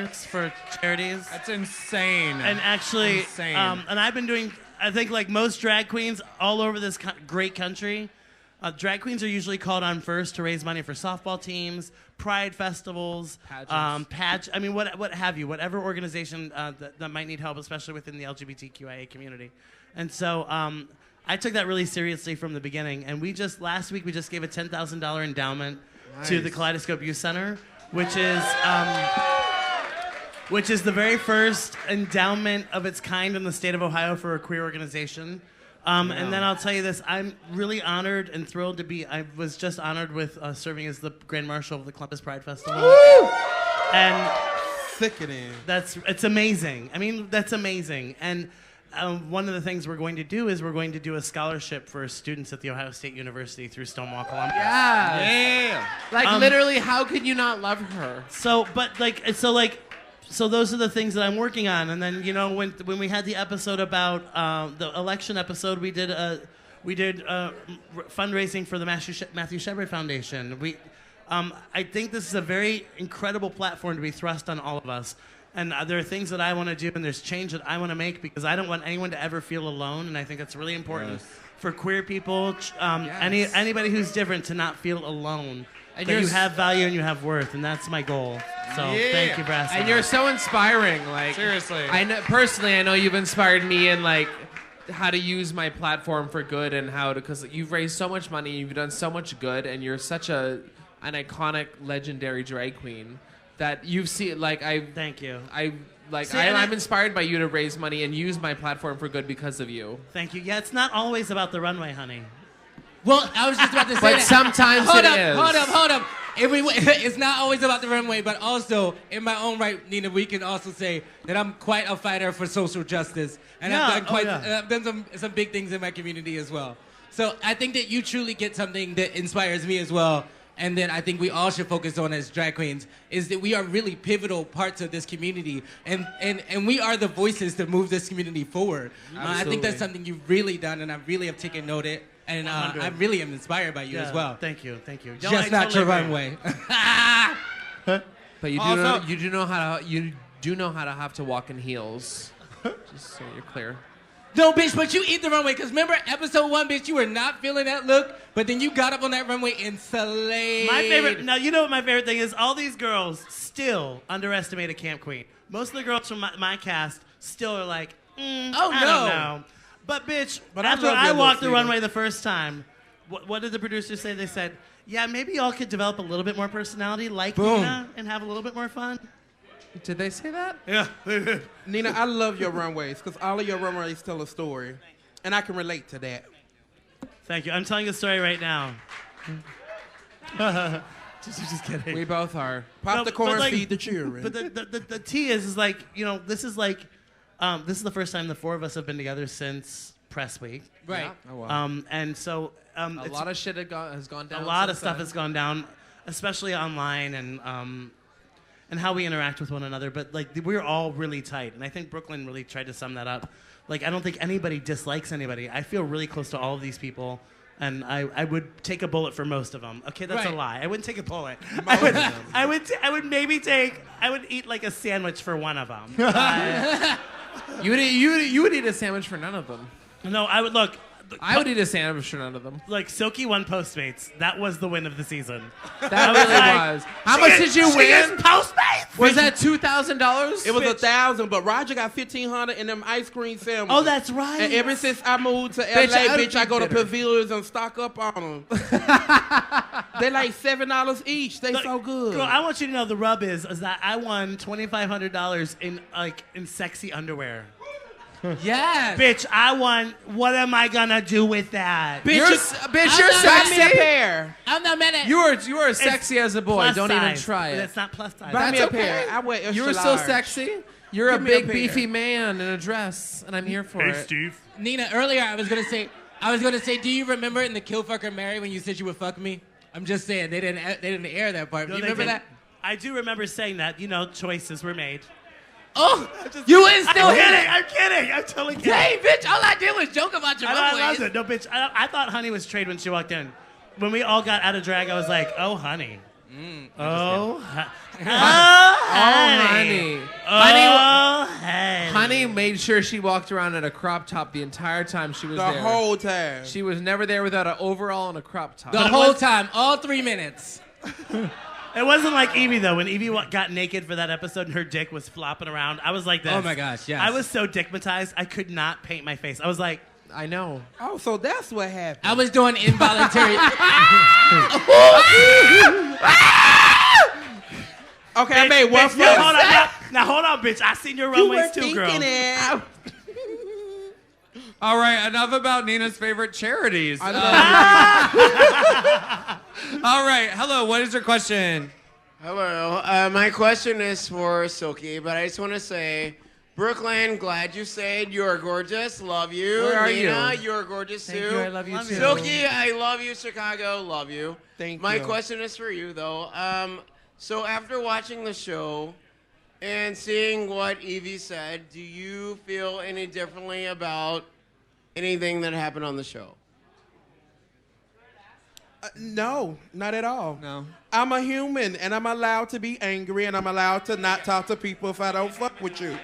Speaker 2: for charities.
Speaker 1: That's insane.
Speaker 2: And actually,
Speaker 1: insane.
Speaker 2: And I've been doing, I think like most drag queens all over this great country, drag queens are usually called on first to raise money for softball teams, pride festivals,
Speaker 5: Pageants.
Speaker 2: I mean, what have you, whatever organization that might need help, especially within the LGBTQIA community. And so I took that really seriously from the beginning. And last week we just gave a $10,000 endowment to the Kaleidoscope Youth Center, which is the very first endowment of its kind in the state of Ohio for a queer organization. And then I'll tell you this, I'm really honored and thrilled to be, I was just honored with serving as the Grand Marshal of the Columbus Pride Festival. Woo! And
Speaker 3: Sickening.
Speaker 2: it's amazing. I mean, that's amazing. And one of the things we're going to do is we're going to do a scholarship for students at the Ohio State University through Stonewall Columbus.
Speaker 5: Yeah. Like literally, how could you not love her?
Speaker 2: So those are the things that I'm working on. And then, you know, when we had the episode about the election episode, we did fundraising for the Matthew Shepard Foundation. I think this is a very incredible platform to be thrust on all of us. And there are things that I want to do, and there's change that I want to make because I don't want anyone to ever feel alone. And I think it's really important for queer people, anybody who's different, to not feel alone. that you have value and you have worth, and that's my goal. So thank you for asking.
Speaker 5: And you're so inspiring. Like
Speaker 1: seriously,
Speaker 5: I know you've inspired me in like how to use my platform for good and how to, because you've raised so much money, you've done so much good, and you're such an iconic, legendary drag queen that you've seen. Like
Speaker 2: thank you.
Speaker 5: I'm inspired by you to raise money and use my platform for good because of you.
Speaker 2: Thank you. Yeah, it's not always about the runway, honey.
Speaker 7: Well, I was just about to say
Speaker 5: but
Speaker 7: that.
Speaker 5: sometimes
Speaker 7: hold
Speaker 5: it
Speaker 7: up,
Speaker 5: is.
Speaker 7: Hold up. It's not always about the runway, but also, in my own right, Nina, we can also say that I'm quite a fighter for social justice. And I've done some big things in my community as well. So I think that you truly get something that inspires me as well. And then I think we all should focus on as drag queens is that we are really pivotal parts of this community. And we are the voices that move this community forward. I think that's something you've really done, and I really have taken note of it. And I really am inspired by you as well.
Speaker 2: Thank you.
Speaker 7: Just not your runway.
Speaker 5: But you do know how to have to walk in heels. Just so you're clear.
Speaker 7: No, bitch, but you eat the runway. Because remember, episode 1, bitch, you were not feeling that look, but then you got up on that runway and slayed.
Speaker 2: My favorite, now you know what my favorite thing is? All these girls still underestimate a camp queen. Most of the girls from my cast still are like, I don't know. But bitch, after I walked the runway the first time, what did the producers say? They said, yeah, maybe y'all could develop a little bit more personality like Nina and have a little bit more fun.
Speaker 5: Did they say that?
Speaker 2: Yeah.
Speaker 3: Nina, I love your runways because all of your runways tell a story. And I can relate to that.
Speaker 2: Thank you. I'm telling a story right now. just kidding.
Speaker 5: We both are.
Speaker 3: Pop the corn, feed the children.
Speaker 2: But the tea is like, this is like, this is the first time the 4 of us have been together since press week.
Speaker 7: Right.
Speaker 5: Yeah. Oh, wow.
Speaker 2: And so
Speaker 5: a lot of shit has gone down.
Speaker 2: A lot of stuff has gone down, especially online and how we interact with one another. But like we're all really tight, and I think Brooklyn really tried to sum that up. Like I don't think anybody dislikes anybody. I feel really close to all of these people. And I would take a bullet for most of them. Okay, that's a lie. I wouldn't take a bullet. I would eat like a sandwich for one of them.
Speaker 5: You would eat a sandwich for none of them.
Speaker 2: No, I would look.
Speaker 5: I would eat a sandwich for none of them.
Speaker 2: Like Silky won Postmates. That was the win of the season.
Speaker 5: That really was. How much did you win?
Speaker 2: Postmates.
Speaker 5: Was that $2,000?
Speaker 3: It was $1,000, but Roger got $1,500 in them ice cream sandwiches.
Speaker 2: Oh, that's right.
Speaker 3: And ever since I moved to LA, bitch, I go to Pavilions and stock up on them. They're like $7 each. They so good.
Speaker 2: Girl, I want you to know the rub is that I won $2,500 in sexy underwear.
Speaker 7: Yes.
Speaker 2: Bitch, I won. What am I gonna do with that?
Speaker 5: Bitch, you're sexy.
Speaker 3: Buy me a pair.
Speaker 7: I'm not mad at
Speaker 5: you. Are sexy as a boy. Don't even try it.
Speaker 2: It's not plus size.
Speaker 3: Buy me a pair. I wear extra
Speaker 5: You were so
Speaker 3: large.
Speaker 5: sexy. You're
Speaker 3: Give
Speaker 5: a
Speaker 3: me a
Speaker 5: big
Speaker 3: pair.
Speaker 5: beefy man in a dress, and I'm here for it.
Speaker 2: Steve.
Speaker 7: Nina, earlier I was gonna say, do you remember in the Kill Fucker Mary when you said you would fuck me? I'm just saying they didn't air that part.
Speaker 2: No,
Speaker 7: Do you remember that?
Speaker 2: I do remember saying that. Choices were made.
Speaker 7: Oh, you wouldn't still hit it.
Speaker 2: I'm kidding. I'm totally kidding.
Speaker 7: Hey, bitch! All I did was joke about your
Speaker 2: I
Speaker 7: runways.
Speaker 2: wasn't. No, bitch. I thought Honey was Trade when she walked in. When we all got out of drag, I was like, oh, Honey. Oh, honey.
Speaker 5: Honey made sure she walked around in a crop top the entire time she was there.
Speaker 3: The whole time.
Speaker 5: She was never there without an overall and a crop top.
Speaker 7: The whole time, all 3 minutes.
Speaker 2: It wasn't like Evie, though. When Evie got naked for that episode and her dick was flopping around, I was like this.
Speaker 7: Oh, my gosh, yes.
Speaker 2: I was so dickmatized, I could not paint my face. I was like...
Speaker 5: I know.
Speaker 3: Oh, so that's what happened.
Speaker 7: I was doing involuntary...
Speaker 3: Okay, I made one
Speaker 2: bitch, now, hold on, bitch. I seen your runways too, girl.
Speaker 1: All right, enough about Nina's favorite charities.
Speaker 3: I love
Speaker 1: all right, hello, what is your question?
Speaker 12: Hello, my question is for Silky, but I just want to say, Brooklyn, glad you stayed. You are gorgeous. Love you.
Speaker 5: Where are
Speaker 12: Nina,
Speaker 5: you?
Speaker 12: You're gorgeous
Speaker 5: Thank
Speaker 12: too.
Speaker 5: you, I love you too.
Speaker 12: Silky, I love you. Chicago, love you.
Speaker 3: Thank
Speaker 12: My
Speaker 3: you.
Speaker 12: question is for you, though. So after watching the show and seeing what Evie said, do you feel any differently about anything that happened on the show?
Speaker 3: No, not at all.
Speaker 1: No.
Speaker 3: I'm a human, and I'm allowed to be angry, and I'm allowed to not talk to people if I don't fuck with you.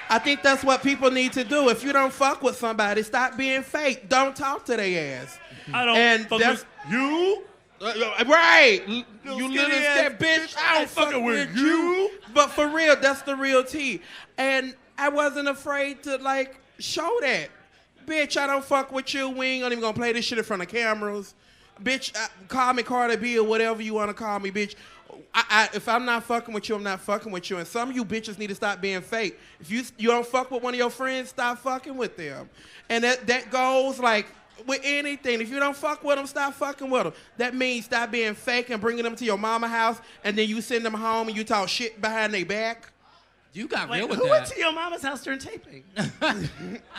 Speaker 3: I think that's what people need to do. If you don't fuck with somebody, stop being fake. Don't talk to their ass.
Speaker 2: I don't fuck with you.
Speaker 3: Right. You little scat bitch. I don't fucking with you. But for real, that's the real tea. And I wasn't afraid to, like, show that. Bitch, I don't fuck with you. We ain't even gonna play this shit in front of cameras. Bitch, call me Cardi B or whatever you wanna call me, bitch. If I'm not fucking with you, I'm not fucking with you. And some of you bitches need to stop being fake. If you don't fuck with one of your friends, stop fucking with them. And that goes, like, with anything. If you don't fuck with them, stop fucking with them. That means stop being fake and bringing them to your mama house, and then you send them home and you talk shit behind their back.
Speaker 7: You got
Speaker 2: Wait,
Speaker 7: real with
Speaker 2: who
Speaker 7: that.
Speaker 2: went to your mama's house during taping?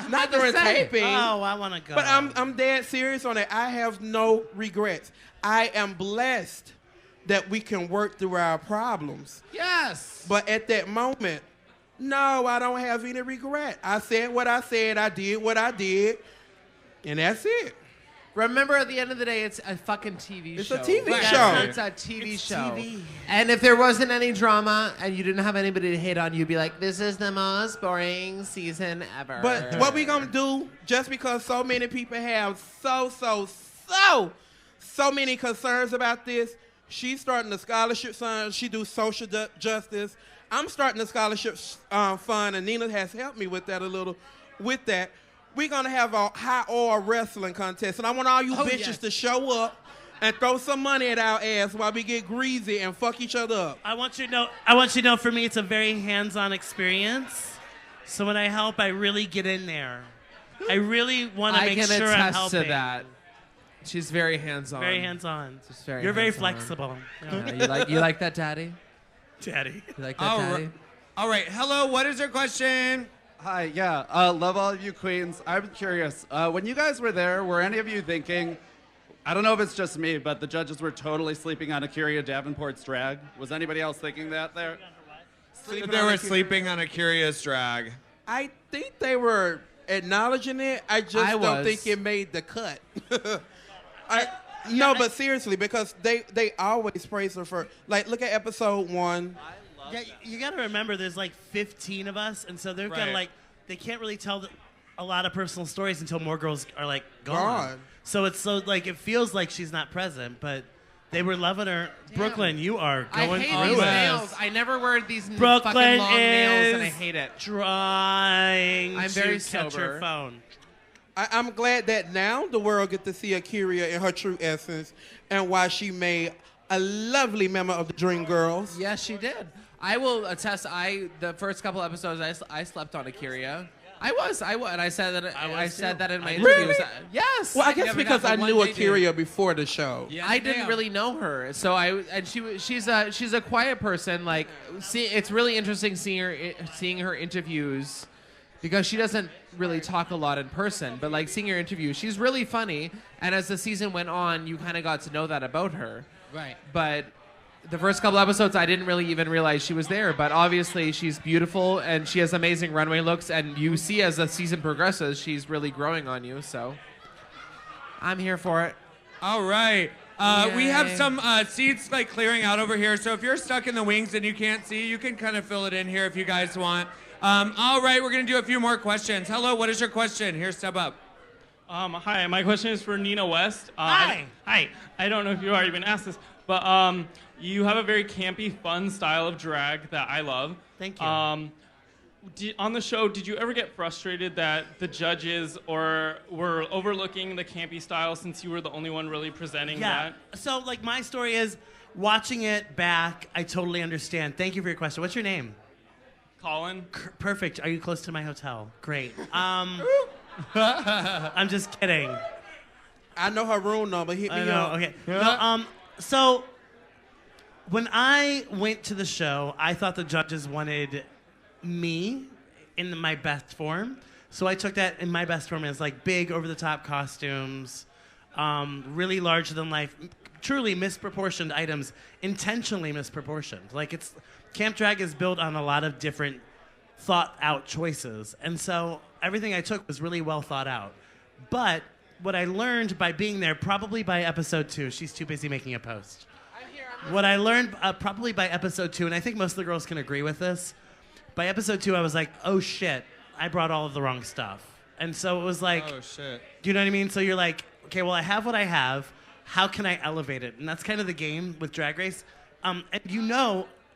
Speaker 3: Not during taping.
Speaker 2: Oh, I want to go.
Speaker 3: But I'm dead serious on it. I have no regrets. I am blessed that we can work through our problems.
Speaker 5: Yes.
Speaker 3: But at that moment, no, I don't have any regret. I said what I said. I did what I did. And that's it.
Speaker 5: Remember, at the end of the day, it's a fucking TV
Speaker 3: It's
Speaker 5: show.
Speaker 3: a TV show.
Speaker 5: It's a TV show.
Speaker 2: TV.
Speaker 5: And if there wasn't any drama and you didn't have anybody to hate on, you'd be like, this is the most boring season ever.
Speaker 3: But what we gonna do, just because so many people have so many concerns about this, she's starting the scholarship fund. She do social justice. I'm starting the scholarship fund, and Nina has helped me with that a little. With that, we're gonna have a high oil wrestling contest, and I want all you bitches to show up and throw some money at our ass while we get greasy and fuck each other up.
Speaker 2: I want you to know. For me, it's a very hands-on experience. So when I help, I really get in there. I really want to make sure I'm helping.
Speaker 5: I can attest to that. She's very hands-on.
Speaker 2: Very hands-on.
Speaker 5: Just very
Speaker 2: You're very
Speaker 5: hands-on.
Speaker 2: flexible.
Speaker 5: Yeah, you like that, Daddy?
Speaker 2: Daddy.
Speaker 5: You like that, Daddy?
Speaker 1: All right. Hello. What is your question?
Speaker 13: Hi, yeah. Love all of you queens. I'm curious. When you guys were there, were any of you thinking, I don't know if it's just me, but the judges were totally sleeping on Akira Davenport's drag? Was anybody else thinking that there?
Speaker 1: They were sleeping on a curious drag.
Speaker 3: I think they were acknowledging it. I just don't think it made the cut. No, but seriously, because they always praise her for, like, look at episode 1.
Speaker 2: Yeah, you got to remember, there's like 15 of us, and so they're kind of like, they can't really tell a lot of personal stories until more girls are like gone. So it's so like it feels like she's not present, but they were loving her. Damn. Brooklyn, you are going
Speaker 5: I hate these nails. I never wear these fucking long nails, and I hate it.
Speaker 2: I'm
Speaker 5: very
Speaker 2: catch
Speaker 5: sober.
Speaker 2: her phone.
Speaker 3: I'm glad that now the world get to see Akira in her true essence and why she made a lovely member of the Dream Girls.
Speaker 5: Yes, she did. I will attest. The first couple episodes, I slept on Akira. I said that. I said that in my interviews. Yes.
Speaker 3: Well, I guess because I knew Akira before the show.
Speaker 5: Yeah, I didn't really know her, so she's a quiet person. Like, it's really interesting seeing her interviews, because she doesn't really talk a lot in person. But like seeing her interviews, she's really funny. And as the season went on, you kind of got to know that about her.
Speaker 7: Right.
Speaker 5: But the first couple episodes, I didn't really even realize she was there. But obviously, she's beautiful, and she has amazing runway looks. And you see as the season progresses, she's really growing on you. So I'm here for it.
Speaker 1: All right. We have some seats like clearing out over here. So if you're stuck in the wings and you can't see, you can kind of fill it in here if you guys want. All right, we're going to do a few more questions. Hello, what is your question? Here, step up.
Speaker 14: Hi, my question is for Nina West.
Speaker 2: Hi.
Speaker 14: Hi. I don't know if you already been asked this, but you have a very campy, fun style of drag that I love.
Speaker 2: Thank you.
Speaker 14: On the show, did you ever get frustrated that the judges were overlooking the campy style since you were the only one really presenting that?
Speaker 2: So, like, my story is, watching it back, I totally understand. Thank you for your question. What's your name?
Speaker 14: Colin.
Speaker 2: Perfect. Are you close to my hotel? Great. I'm just kidding.
Speaker 3: I know her room number. Hit me up.
Speaker 2: Okay. No, so when I went to the show, I thought the judges wanted me in my best form. So I took that in my best form as like big over-the-top costumes, really larger than life, truly misproportioned items, intentionally misproportioned. Like Camp Drag is built on a lot of different thought-out choices. And so everything I took was really well thought out. But what I learned by being there, probably by episode 2, she's too busy making a post. What I learned probably by episode 2, and I think most of the girls can agree with this, by episode 2 I was like, oh shit, I brought all of the wrong stuff. And so it was like,
Speaker 1: oh shit.
Speaker 2: Do you know what I mean? So you're like, okay, well I have what I have. how can I elevate it? And that's kind of the game with Drag Race. And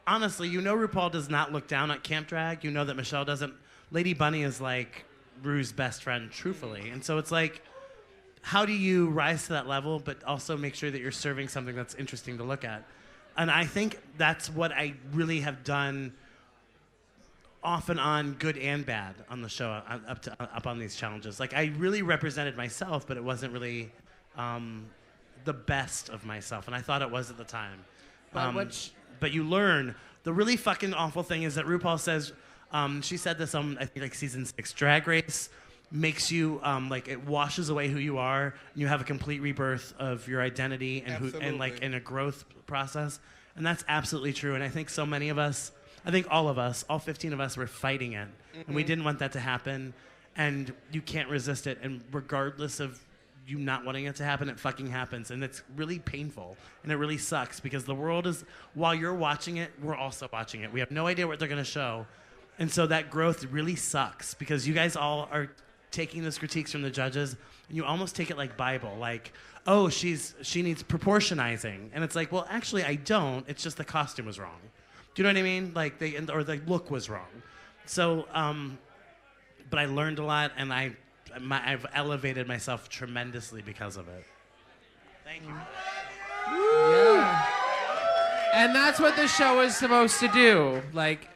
Speaker 2: honestly, RuPaul does not look down at camp drag. You know that Michelle doesn't. Lady Bunny is like Ru's best friend, truthfully. And so it's like, how do you rise to that level, but also make sure that you're serving something that's interesting to look at? And I think that's what I really have done off and on, good and bad, on the show, up on these challenges. Like, I really represented myself, but it wasn't really the best of myself, and I thought it was at the time. But you learn. The really fucking awful thing is that RuPaul says, she said this on, I think, like season 6, Drag Race makes you, like, it washes away who you are, and you have a complete rebirth of your identity and like in a growth process. And that's absolutely true. And I think so many of us, I think all of us, all 15 of us, were fighting it. And we didn't want that to happen. And you can't resist it. And regardless of you not wanting it to happen, it fucking happens. And it's really painful. And it really sucks because the world is, while you're watching it, we're also watching it. We have no idea what they're going to show. And so that growth really sucks because you guys all are taking those critiques from the judges and you almost take it like Bible. Like, oh, she needs proportionizing. And it's like, well, actually, I don't. It's just the costume was wrong. Do you know what I mean? Like, or the look was wrong. So, but I learned a lot, and I've elevated myself tremendously because of it. Thank you.
Speaker 5: Yeah. And that's what the show is supposed to do. Like,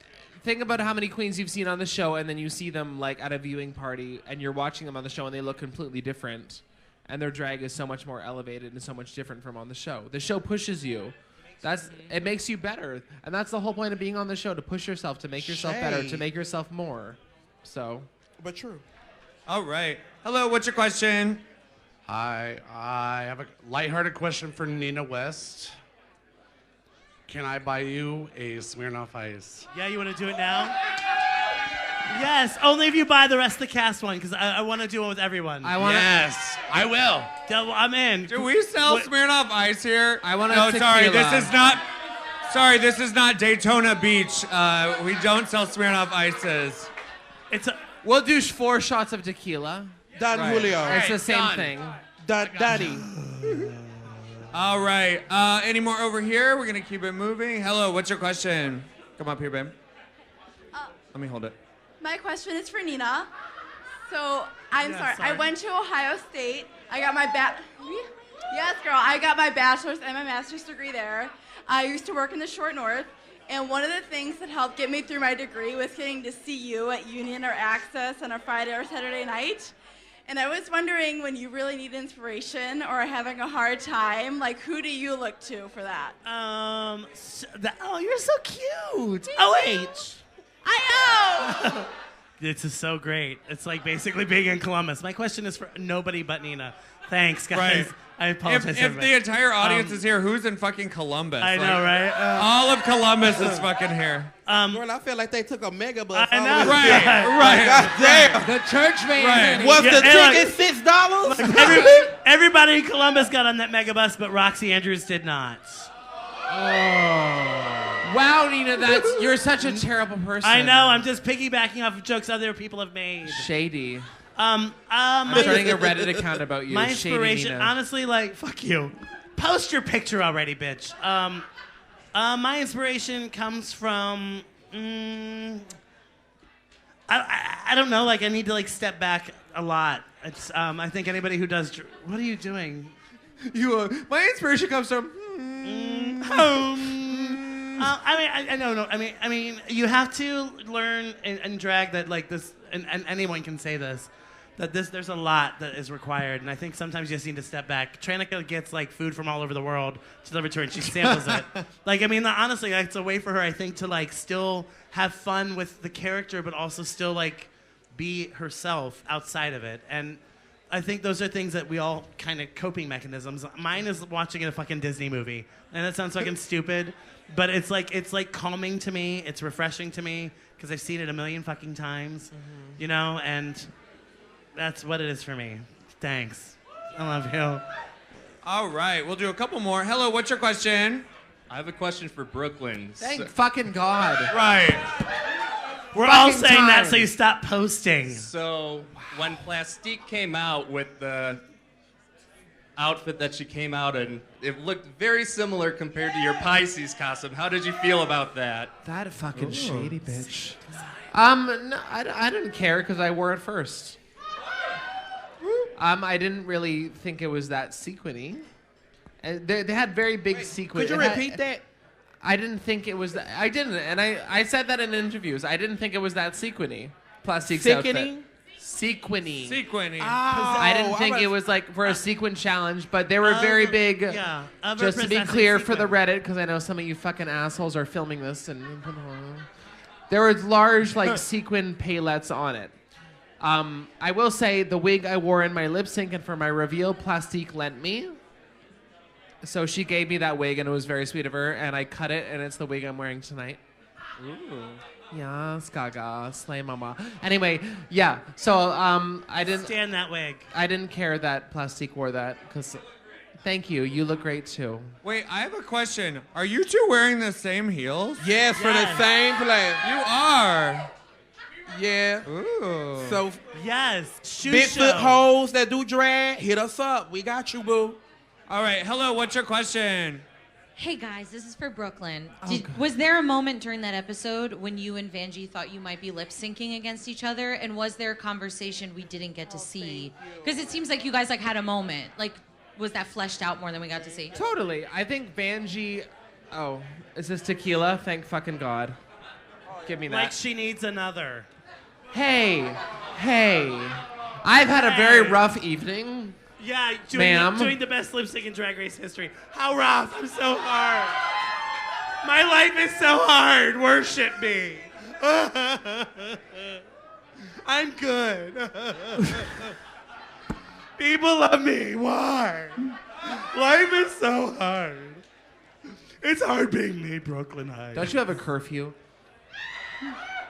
Speaker 5: think about how many queens you've seen on the show, and then you see them like at a viewing party, and you're watching them on the show, and they look completely different, and their drag is so much more elevated and so much different from on the show. The show pushes you. It makes you better, and that's the whole point of being on the show, to push yourself, to make yourself better, to make yourself more. So,
Speaker 11: but true.
Speaker 1: All right. Hello, what's your question?
Speaker 15: Hi, I have a lighthearted question for Nina West. Can I buy you a Smirnoff Ice?
Speaker 2: Yeah, you want to do it now? Yes, only if you buy the rest of the cast one, because I want to do it with everyone.
Speaker 15: Yes, I will.
Speaker 2: I'm in.
Speaker 1: Do we sell Smirnoff Ice here?
Speaker 5: I want
Speaker 1: No, sorry, this is not. Sorry, this is not Daytona Beach. We don't sell Smirnoff Ices.
Speaker 5: We'll do 4 shots of tequila.
Speaker 3: Don Julio.
Speaker 5: It's the same thing.
Speaker 3: Daddy.
Speaker 1: All right. Any more over here? We're gonna keep it moving. Hello, what's your question? Come up here, babe. Let me hold it.
Speaker 16: My question is for Nina. So, sorry. I went to Ohio State. I got my Yes, girl. I got my bachelor's and my master's degree there. I used to work in the Short North, and one of the things that helped get me through my degree was getting to see you at Union or Access on a Friday or Saturday night. And I was wondering, when you really need inspiration or are having a hard time, like, who do you look to for that?
Speaker 2: Oh, you're so cute. OH.
Speaker 16: I know.
Speaker 2: This is so great. It's like basically being in Columbus. My question is for nobody but Nina. Thanks, guys.
Speaker 1: Right.
Speaker 2: I apologize.
Speaker 1: If the entire audience is here, who's in fucking Columbus?
Speaker 2: I know, right?
Speaker 1: All of Columbus is fucking here.
Speaker 3: Girl, I feel like they took a mega bus.
Speaker 2: I know.
Speaker 1: Right.
Speaker 3: God damn.
Speaker 5: The church van.
Speaker 3: Was the ticket $6?
Speaker 2: Everybody in Columbus got on that megabus, but Roxy Andrews did not.
Speaker 5: Wow, Nina, you're such a terrible person.
Speaker 2: I know. I'm just piggybacking off of jokes other people have made.
Speaker 5: Shady.
Speaker 2: I'm
Speaker 5: starting a Reddit account about you.
Speaker 2: My
Speaker 5: Shady
Speaker 2: inspiration,
Speaker 5: Nina.
Speaker 2: honestly, like, fuck you. Post your picture already, bitch. My inspiration comes from, I don't know, like, I need to, like, step back a lot. It's, I think anybody who does, what are you doing?
Speaker 5: My inspiration comes from,
Speaker 2: I don't know. I mean, you have to learn and drag that, like, this, and anyone can say this, that there's a lot that is required, and I think sometimes you just need to step back. Tranica gets, like, food from all over the world delivered to her, and she samples it. Like, I mean, honestly, like, it's a way for her, I think, to, like, still have fun with the character, but also still, like, be herself outside of it. And I think those are things that we all kind of coping mechanisms. Mine is watching a fucking Disney movie, and that sounds fucking stupid, but it's like calming to me. It's refreshing to me because I've seen it a million fucking times, you know, and that's what it is for me. Thanks. I love you.
Speaker 1: All right, we'll do a couple more. Hello, what's your question?
Speaker 17: I have a question for Brooklyn.
Speaker 5: Thank fucking God.
Speaker 1: Right.
Speaker 2: We're all saying that so you stop posting.
Speaker 17: So when Plastique came out with the outfit that she came out in. It looked very similar compared to your Pisces costume. How did you feel about that?
Speaker 5: That fucking shady bitch. No, I didn't care because I wore it first. I didn't really think it was that sequiny. They had very big sequins.
Speaker 3: Could you repeat that?
Speaker 5: I didn't think it was that. I didn't, and I said that in interviews. I didn't think it was that sequiny. Plastique's outfit. Sequiny.
Speaker 1: Sequiny.
Speaker 5: I didn't think it was like for a sequin challenge, but they were very big.
Speaker 2: Yeah.
Speaker 5: Just to be clear for the Reddit, because I know some of you fucking assholes are filming this, and there were large like sequin palettes on it. I will say the wig I wore in my lip sync and for my reveal, Plastique lent me. So she gave me that wig, and it was very sweet of her, and I cut it, and it's the wig I'm wearing tonight.
Speaker 1: Ooh.
Speaker 5: Yes, Gaga, slay mama. Anyway, yeah. So I didn't
Speaker 2: stand that wig.
Speaker 5: I didn't care that Plastique wore that because. Thank you. You look great too.
Speaker 1: Wait, I have a question. Are you two wearing the same heels?
Speaker 3: Yes, for the same place.
Speaker 1: You are.
Speaker 3: Yeah.
Speaker 1: Ooh.
Speaker 3: So
Speaker 2: yes, shoe
Speaker 3: Bigfoot
Speaker 2: show.
Speaker 3: hoes that do drag, hit us up. We got you, boo.
Speaker 1: All right. Hello. What's your question?
Speaker 18: Hey guys, this is for Brooklyn. Was there a moment during that episode when you and Vanjie thought you might be lip syncing against each other, and was there a conversation we didn't get to see? Because it seems like you guys like had a moment. Like, was that fleshed out more than we got to see?
Speaker 5: Totally. I think Vanjie. Oh, is this tequila? Thank fucking God. Give me that.
Speaker 2: Like she needs another.
Speaker 5: Hey. I've had a very rough evening.
Speaker 2: Yeah,
Speaker 5: Ma'am.
Speaker 2: doing the best lip sync in Drag Race history. How rough? I'm so hard. My life is so hard. Worship me. I'm good. People love me. Why? Life is so hard. It's hard being me, Brooklyn Heights.
Speaker 5: Don't you have a curfew?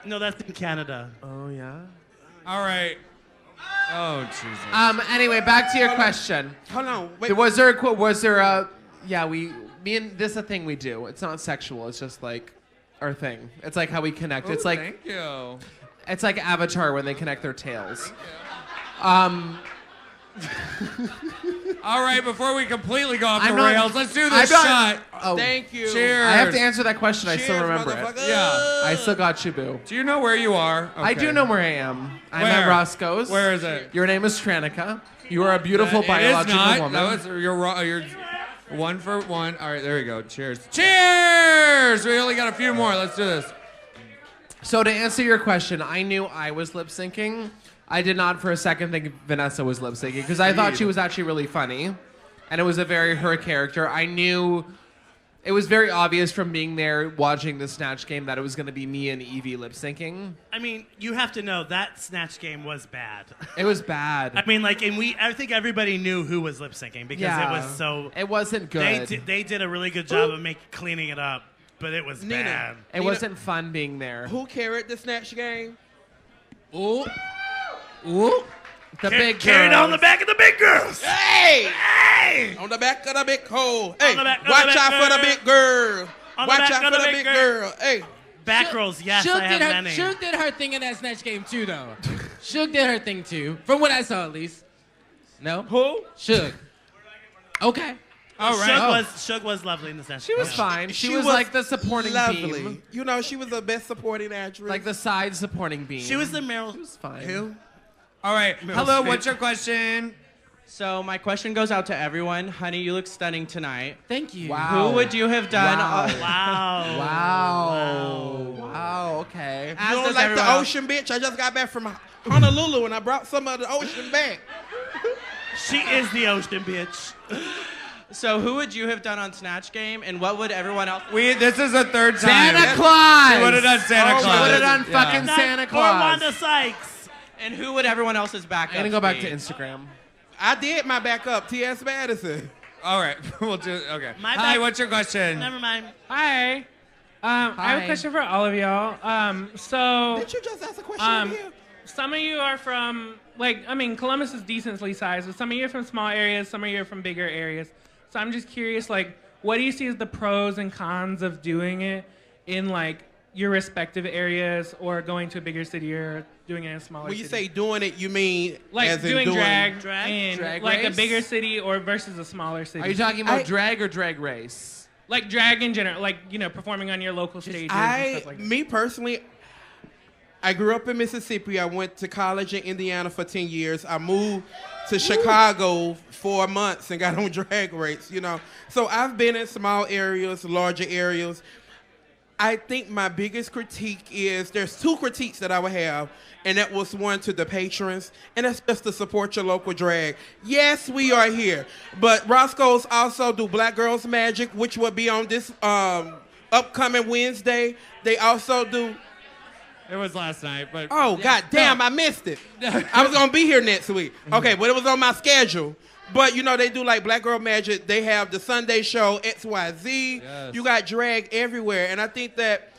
Speaker 2: No, that's in Canada.
Speaker 5: Oh yeah.
Speaker 1: All right. Oh Jesus.
Speaker 5: Anyway, back to your question.
Speaker 3: Hold on. Wait.
Speaker 5: Was there a quote? Was there a? Yeah, me and this is a thing we do. It's not sexual. It's just like our thing. It's like how we connect. It's like
Speaker 1: Thank you.
Speaker 5: It's like Avatar when they connect their tails.
Speaker 1: All right, before we completely go off the
Speaker 5: I'm not-
Speaker 1: rails, let's do
Speaker 5: I'm
Speaker 1: this
Speaker 5: not-
Speaker 1: shot.
Speaker 5: Oh.
Speaker 3: Thank you.
Speaker 1: Cheers.
Speaker 5: I have to answer that question. I still
Speaker 3: Cheers,
Speaker 5: remember it.
Speaker 3: motherfucker.
Speaker 1: Yeah.
Speaker 5: I still got you, boo.
Speaker 1: Do you know where you are?
Speaker 5: I do
Speaker 1: Okay.
Speaker 5: know where I am. I'm
Speaker 1: Where?
Speaker 5: at Roscoe's.
Speaker 1: Where is it?
Speaker 5: Your name is Stranica. You are a beautiful
Speaker 1: It is
Speaker 5: biological
Speaker 1: not.
Speaker 5: woman.
Speaker 1: That was, you're one for one. All right, there we go. Cheers. Cheers! We only got a few more. Let's do this.
Speaker 5: So to answer your question, I knew I was lip syncing. I did not for a second think Vanessa was lip syncing because I thought she was actually really funny, and it was a very her character. I knew it was very obvious from being there watching the Snatch game that it was going to be me and Evie lip syncing.
Speaker 2: I mean, you have to know that Snatch game was bad.
Speaker 5: It was bad.
Speaker 2: I mean, like, I think everybody knew who was lip syncing because it was so.
Speaker 5: It wasn't good.
Speaker 2: They did a really good job of cleaning it up, but it was
Speaker 3: Nina.
Speaker 2: bad.
Speaker 5: It wasn't fun being there.
Speaker 3: Who carried the Snatch game?
Speaker 5: Ooh. Ooh. The big
Speaker 2: Carried
Speaker 5: girls.
Speaker 2: on the back of the big girls.
Speaker 3: Hey!
Speaker 2: Hey!
Speaker 3: On the back of the big hole. Hey,
Speaker 2: the back of the
Speaker 3: watch
Speaker 2: big
Speaker 3: out for the
Speaker 2: girl.
Speaker 3: big girl.
Speaker 2: On the
Speaker 3: Watch
Speaker 2: back
Speaker 3: out
Speaker 2: of
Speaker 3: for
Speaker 2: the
Speaker 3: the
Speaker 2: big
Speaker 3: big girl. Hey.
Speaker 2: Back rolls, yes,
Speaker 7: Shook
Speaker 2: I have
Speaker 7: did her,
Speaker 2: many.
Speaker 7: Shook did her thing in that Snatch game too, though. Shook did her thing too, from what I saw at least. No?
Speaker 3: Who?
Speaker 7: Shook. Okay.
Speaker 1: All right.
Speaker 2: Shook was lovely in the Snatch.
Speaker 5: She was fine. She was like the supporting
Speaker 3: lovely.
Speaker 5: beam.
Speaker 3: You know, she was the best supporting actress.
Speaker 5: Like the side supporting beam.
Speaker 2: She was the Meryl.
Speaker 5: She was fine.
Speaker 3: Who?
Speaker 1: All right. Hello, what's your question?
Speaker 19: So my question goes out to everyone. Honey, you look stunning tonight.
Speaker 7: Thank you.
Speaker 5: Wow.
Speaker 19: Who would you have done?
Speaker 5: Wow. Okay.
Speaker 3: You don't like the ocean, bitch? I just got back from Honolulu and I brought some of the ocean back.
Speaker 2: She is the ocean bitch.
Speaker 19: So who would you have done on Snatch Game, and what would everyone else?
Speaker 1: This is the third time.
Speaker 5: Santa Claus.
Speaker 1: She would have done Santa Claus.
Speaker 5: She would have done
Speaker 1: Yeah.
Speaker 5: fucking
Speaker 2: Not
Speaker 5: Santa
Speaker 2: Or
Speaker 5: Claus.
Speaker 2: Wanda Sykes.
Speaker 19: And who would everyone else's backup?
Speaker 5: I'm gonna go back
Speaker 19: be?
Speaker 5: to Instagram.
Speaker 3: I did my backup, T.S. Madison.
Speaker 1: All right. We'll do. Okay.
Speaker 2: My
Speaker 1: Hi.
Speaker 2: back-
Speaker 1: What's your question?
Speaker 2: Never mind.
Speaker 20: Hi. I have a question for all of y'all. So
Speaker 3: Did you just ask a question here?
Speaker 20: some of you are from, Columbus is decently sized, but some of you are from small areas, some of you are from bigger areas. So I'm just curious, what do you see as the pros and cons of doing it in, your respective areas, or going to a bigger city or doing it in a smaller
Speaker 3: When you
Speaker 20: city?
Speaker 3: say doing it, you mean
Speaker 20: Like
Speaker 3: as in
Speaker 20: doing drag in
Speaker 5: Drag
Speaker 20: like
Speaker 5: race?
Speaker 20: a bigger city or versus a smaller city.
Speaker 5: Are you talking about drag or drag race?
Speaker 20: Like drag in general, like, you know, performing on your local stages and stuff like that.
Speaker 3: Me personally, I grew up in Mississippi. I went to college in Indiana for 10 years. I moved to Chicago 4 months and got on Drag Race, you know. So I've been in small areas, larger areas. I think my biggest critique is, there's two critiques that I would have, and that was one to the patrons, and that's just to support your local drag. Yes, we are here, but Roscoe's also do Black Girls Magic, which will be on this upcoming Wednesday. They also do...
Speaker 1: It was last night, but...
Speaker 3: Oh, God damn, I missed it. I was going to be here next week. Okay, but it was on my schedule. But, you know, they do like Black Girl Magic. They have the Sunday show, XYZ.
Speaker 1: Yes.
Speaker 3: You got drag everywhere. And I think that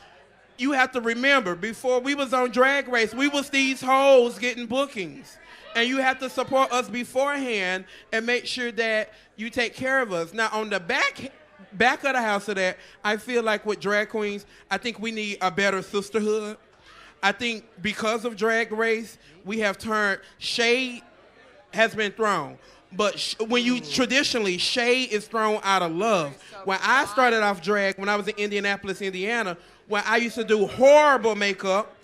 Speaker 3: you have to remember, before we was on Drag Race, we was these hoes getting bookings. And you have to support us beforehand and make sure that you take care of us. Now, on the back of the house of that, I feel like with drag queens, I think we need a better sisterhood. I think because of Drag Race, we have turned, shade has been thrown. But when you traditionally, shade is thrown out of love. When I started off drag, when I was in Indianapolis, Indiana, when I used to do horrible makeup,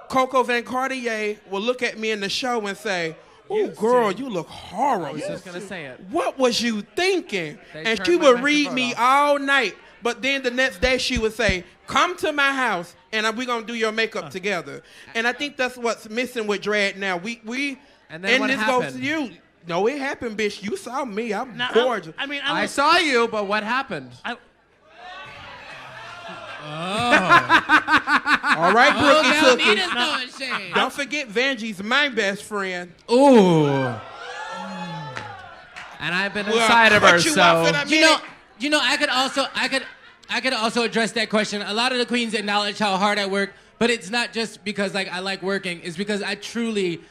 Speaker 3: Coco Van Cartier would look at me in the show and say, "Oh, girl, you look horrible."
Speaker 5: I was just gonna say it.
Speaker 3: What was you thinking?
Speaker 5: They
Speaker 3: And
Speaker 5: turned
Speaker 3: she
Speaker 5: my
Speaker 3: would read
Speaker 5: microphone
Speaker 3: me
Speaker 5: off.
Speaker 3: all night. But then the next day she would say, "Come to my house and we're gonna do your makeup together." And I think that's what's missing with drag now.
Speaker 5: And then what
Speaker 3: this
Speaker 5: happened?
Speaker 3: goes to you. No, it happened, bitch. You saw me. I'm gorgeous.
Speaker 5: I saw you, but what happened?
Speaker 3: All right,
Speaker 5: Oh,
Speaker 3: Brooke
Speaker 5: now
Speaker 3: and
Speaker 5: Nina's
Speaker 3: Cookie.
Speaker 5: throwing shade.
Speaker 3: Don't forget Vanjie's my best friend.
Speaker 5: Ooh. And I've been
Speaker 3: Well,
Speaker 5: inside of her,
Speaker 3: cut you off
Speaker 5: so.
Speaker 3: in a
Speaker 7: You know, I could also address that question. A lot of the queens acknowledge how hard I work, but it's not just because like I like working. It's because I truly,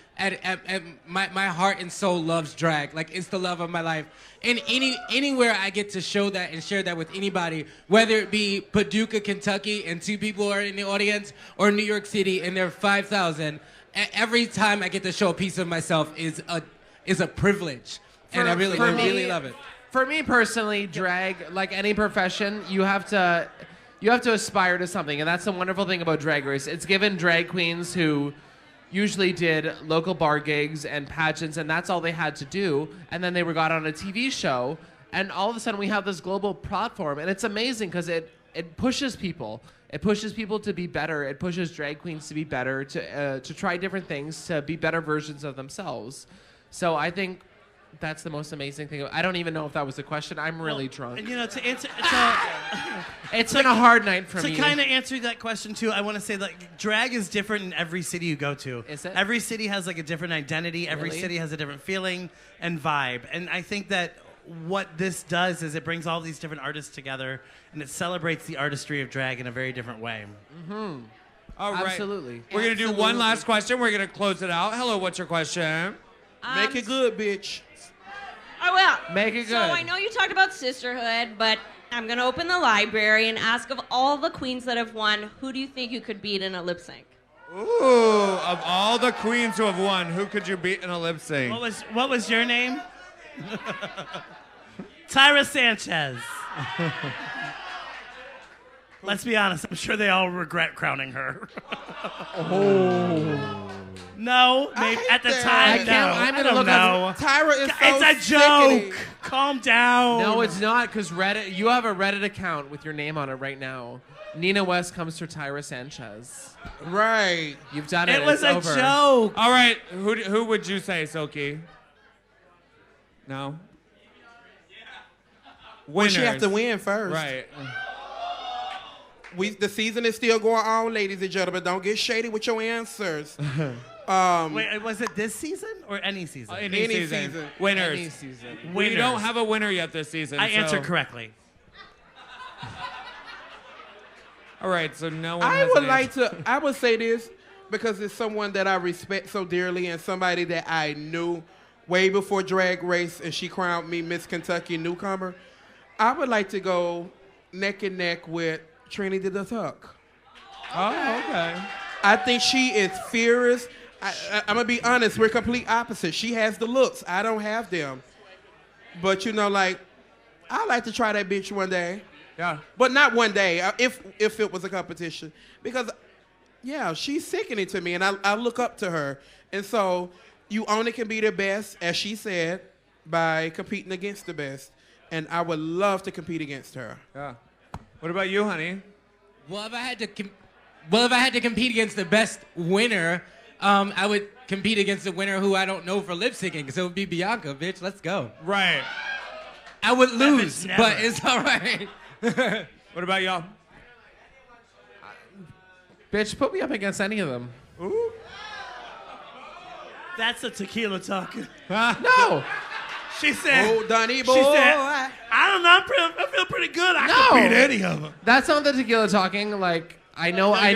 Speaker 7: my heart and soul loves drag. Like it's the love of my life. And anywhere I get to show that and share that with anybody, whether it be Paducah, Kentucky, and 2 people are in the audience, or New York City and there are 5,000, every time I get to show a piece of myself is a privilege, and I really love it.
Speaker 5: For me personally, drag, like any profession, you have to aspire to something, and that's the wonderful thing about Drag Race. It's given drag queens who usually did local bar gigs and pageants, and that's all they had to do, and then they got on a TV show, and all of a sudden we have this global platform, and it's amazing because it pushes people. It pushes people to be better. It pushes drag queens to be better, to try different things, to be better versions of themselves. So I think that's the most amazing thing. I don't even know if that was a question. I'm really drunk.
Speaker 2: And you know, to answer,
Speaker 5: It's been a hard night for me.
Speaker 2: To kind of answer that question too, I want to say like drag is different in every city you go to.
Speaker 5: Is it?
Speaker 2: Every city has like a different identity. Every
Speaker 5: Really?
Speaker 2: city has a different feeling and vibe. And I think that what this does is it brings all these different artists together, and it celebrates the artistry of drag in a very different way.
Speaker 5: Mm-hmm.
Speaker 1: All right.
Speaker 5: Absolutely.
Speaker 1: We're going to do one last question. We're going to close it out. Hello, what's your question?
Speaker 3: Make it good, bitch.
Speaker 21: I will.
Speaker 5: Make it
Speaker 21: So
Speaker 5: good.
Speaker 21: I know you talked about sisterhood, but I'm going to open the library and ask of all the queens that have won, who do you think you could beat in a lip sync?
Speaker 1: Ooh, of all the queens who have won, who could you beat in a lip sync?
Speaker 2: What was your name? Tyra Sanchez. Let's be honest, I'm sure they all regret crowning her. No, maybe at the time, no.
Speaker 5: I'm
Speaker 2: I
Speaker 5: gonna
Speaker 2: don't
Speaker 5: look
Speaker 2: know.
Speaker 5: up.
Speaker 3: Tyra is so
Speaker 2: It's a
Speaker 3: sickening.
Speaker 2: joke. Calm down.
Speaker 5: No, it's not, because Reddit. You have a Reddit account with your name on it right now. Nina West comes for Tyra Sanchez.
Speaker 3: Right.
Speaker 5: You've done it.
Speaker 2: It was
Speaker 5: it's
Speaker 2: a
Speaker 5: over.
Speaker 2: joke.
Speaker 1: All right, who would you say, Silky? No?
Speaker 3: Well, she
Speaker 1: Winners.
Speaker 3: have to win first.
Speaker 1: Right.
Speaker 3: The season is still going on, ladies and gentlemen. Don't get shady with your answers.
Speaker 2: Wait, was it this season or any season?
Speaker 1: Any season. Winners.
Speaker 5: Any season.
Speaker 1: We
Speaker 2: Winners.
Speaker 1: don't have a winner yet this season.
Speaker 2: I
Speaker 1: so-
Speaker 2: answered correctly.
Speaker 1: All right, so no one
Speaker 3: I
Speaker 1: has
Speaker 3: would
Speaker 1: an
Speaker 3: like
Speaker 1: answer.
Speaker 3: to. I would say this because it's someone that I respect so dearly and somebody that I knew way before Drag Race, and she crowned me Miss Kentucky newcomer. I would like to go neck and neck with Trinity the Tuck.
Speaker 1: Oh, okay.
Speaker 3: I think she is fierce. I'm gonna be honest. We're complete opposites. She has the looks. I don't have them. But you know, like, I like to try that bitch one day.
Speaker 1: Yeah.
Speaker 3: But not one day. If it was a competition, because yeah, she's sickening to me, and I look up to her. And so you only can be the best, as she said, by competing against the best. And I would love to compete against her.
Speaker 1: Yeah. What about you, honey?
Speaker 7: Well, if I had to compete against the best winner, I would compete against the winner who I don't know for lip syncing. So it would be Bianca, bitch. Let's go.
Speaker 1: Right.
Speaker 7: I would lose, but it's all right.
Speaker 1: What about y'all?
Speaker 5: Bitch, put me up against any of them.
Speaker 1: Ooh.
Speaker 2: That's a tequila talking.
Speaker 5: No.
Speaker 2: She said.
Speaker 3: Oh, Donnie boy.
Speaker 2: She said, I don't know. I feel pretty good. I can beat any of them.
Speaker 5: That's not the tequila talking. Like I know what I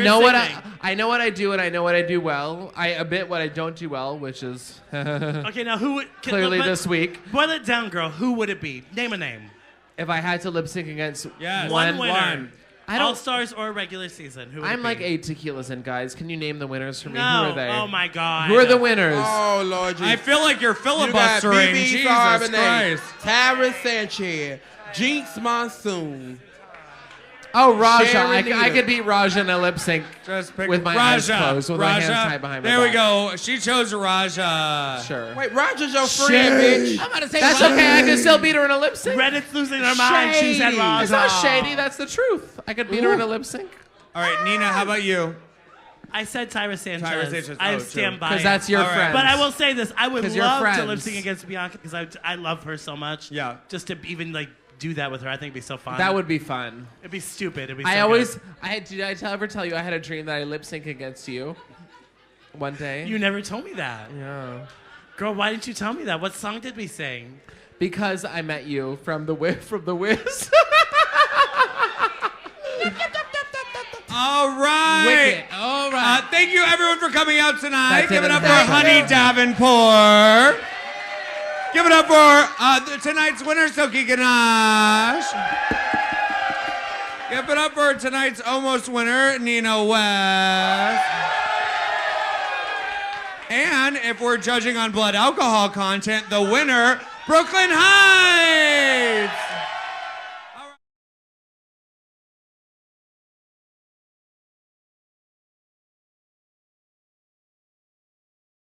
Speaker 5: do and I know what I do well. I admit what I don't do well, which is
Speaker 2: Okay, now who would
Speaker 5: clearly this week.
Speaker 2: Boil it down, girl. Who would it be? Name a name.
Speaker 5: If I had to lip sync against
Speaker 2: one winner.
Speaker 5: I don't-
Speaker 2: All stars or regular season. Who would
Speaker 5: I'm
Speaker 2: it
Speaker 5: like
Speaker 2: be?
Speaker 5: 8 tequilas in, guys. Can you name the winners for me?
Speaker 2: No.
Speaker 5: Who are they?
Speaker 2: Oh my God.
Speaker 5: Who are the winners?
Speaker 3: Oh Lord Jesus.
Speaker 1: I feel like you're
Speaker 3: You got
Speaker 1: filibustering.
Speaker 3: BB
Speaker 1: Jesus
Speaker 3: Charbonnet,
Speaker 1: Christ.
Speaker 3: Tara Sanchez, Jinx Monsoon.
Speaker 5: Oh, Raja.
Speaker 3: Sharon
Speaker 5: I could beat Raja in a lip sync with my eyes closed, with my hands tied behind my
Speaker 1: There we
Speaker 5: back.
Speaker 1: go. She chose Raja.
Speaker 5: Sure.
Speaker 3: Wait, Roger's your friend, bitch.
Speaker 7: I'm about to say
Speaker 5: That's okay. I can still beat her in a lip sync.
Speaker 2: Reddit's losing her mind. She said Raja.
Speaker 5: It's not shady. That's the truth. I could beat her in a lip sync.
Speaker 1: All right, Nina, how about you?
Speaker 2: I said Tyra Sanchez.
Speaker 1: Tyra Sanchez.
Speaker 2: I
Speaker 1: Oh,
Speaker 2: stand
Speaker 1: true.
Speaker 2: by
Speaker 5: 'Cause
Speaker 2: it.
Speaker 5: that's your
Speaker 1: All right.
Speaker 5: friend.
Speaker 2: But I will say this: I would
Speaker 5: 'Cause you're
Speaker 2: love to
Speaker 5: friends.
Speaker 2: lip sync against Bianca because I love her so much.
Speaker 1: Yeah.
Speaker 2: Just to even like do that with her, I think it'd be so fun.
Speaker 5: That would be fun.
Speaker 2: It'd be stupid. It'd be. So
Speaker 5: I always,
Speaker 2: good.
Speaker 5: did I ever tell you I had a dream that I lip sync against you one day?
Speaker 2: You never told me that.
Speaker 5: Yeah.
Speaker 2: Girl, why didn't you tell me that? What song did we sing?
Speaker 5: Because I met you from the Wiz.
Speaker 1: All right.
Speaker 7: Wicked. All right.
Speaker 1: Thank you, everyone, for coming out tonight.
Speaker 5: That's
Speaker 1: Give it up for
Speaker 5: international.
Speaker 1: Honey Davenport. Give it up for tonight's winner, Silky Ganache. Give it up for tonight's almost winner, Nina West. And if we're judging on blood alcohol content, the winner, Brooklyn Hytes.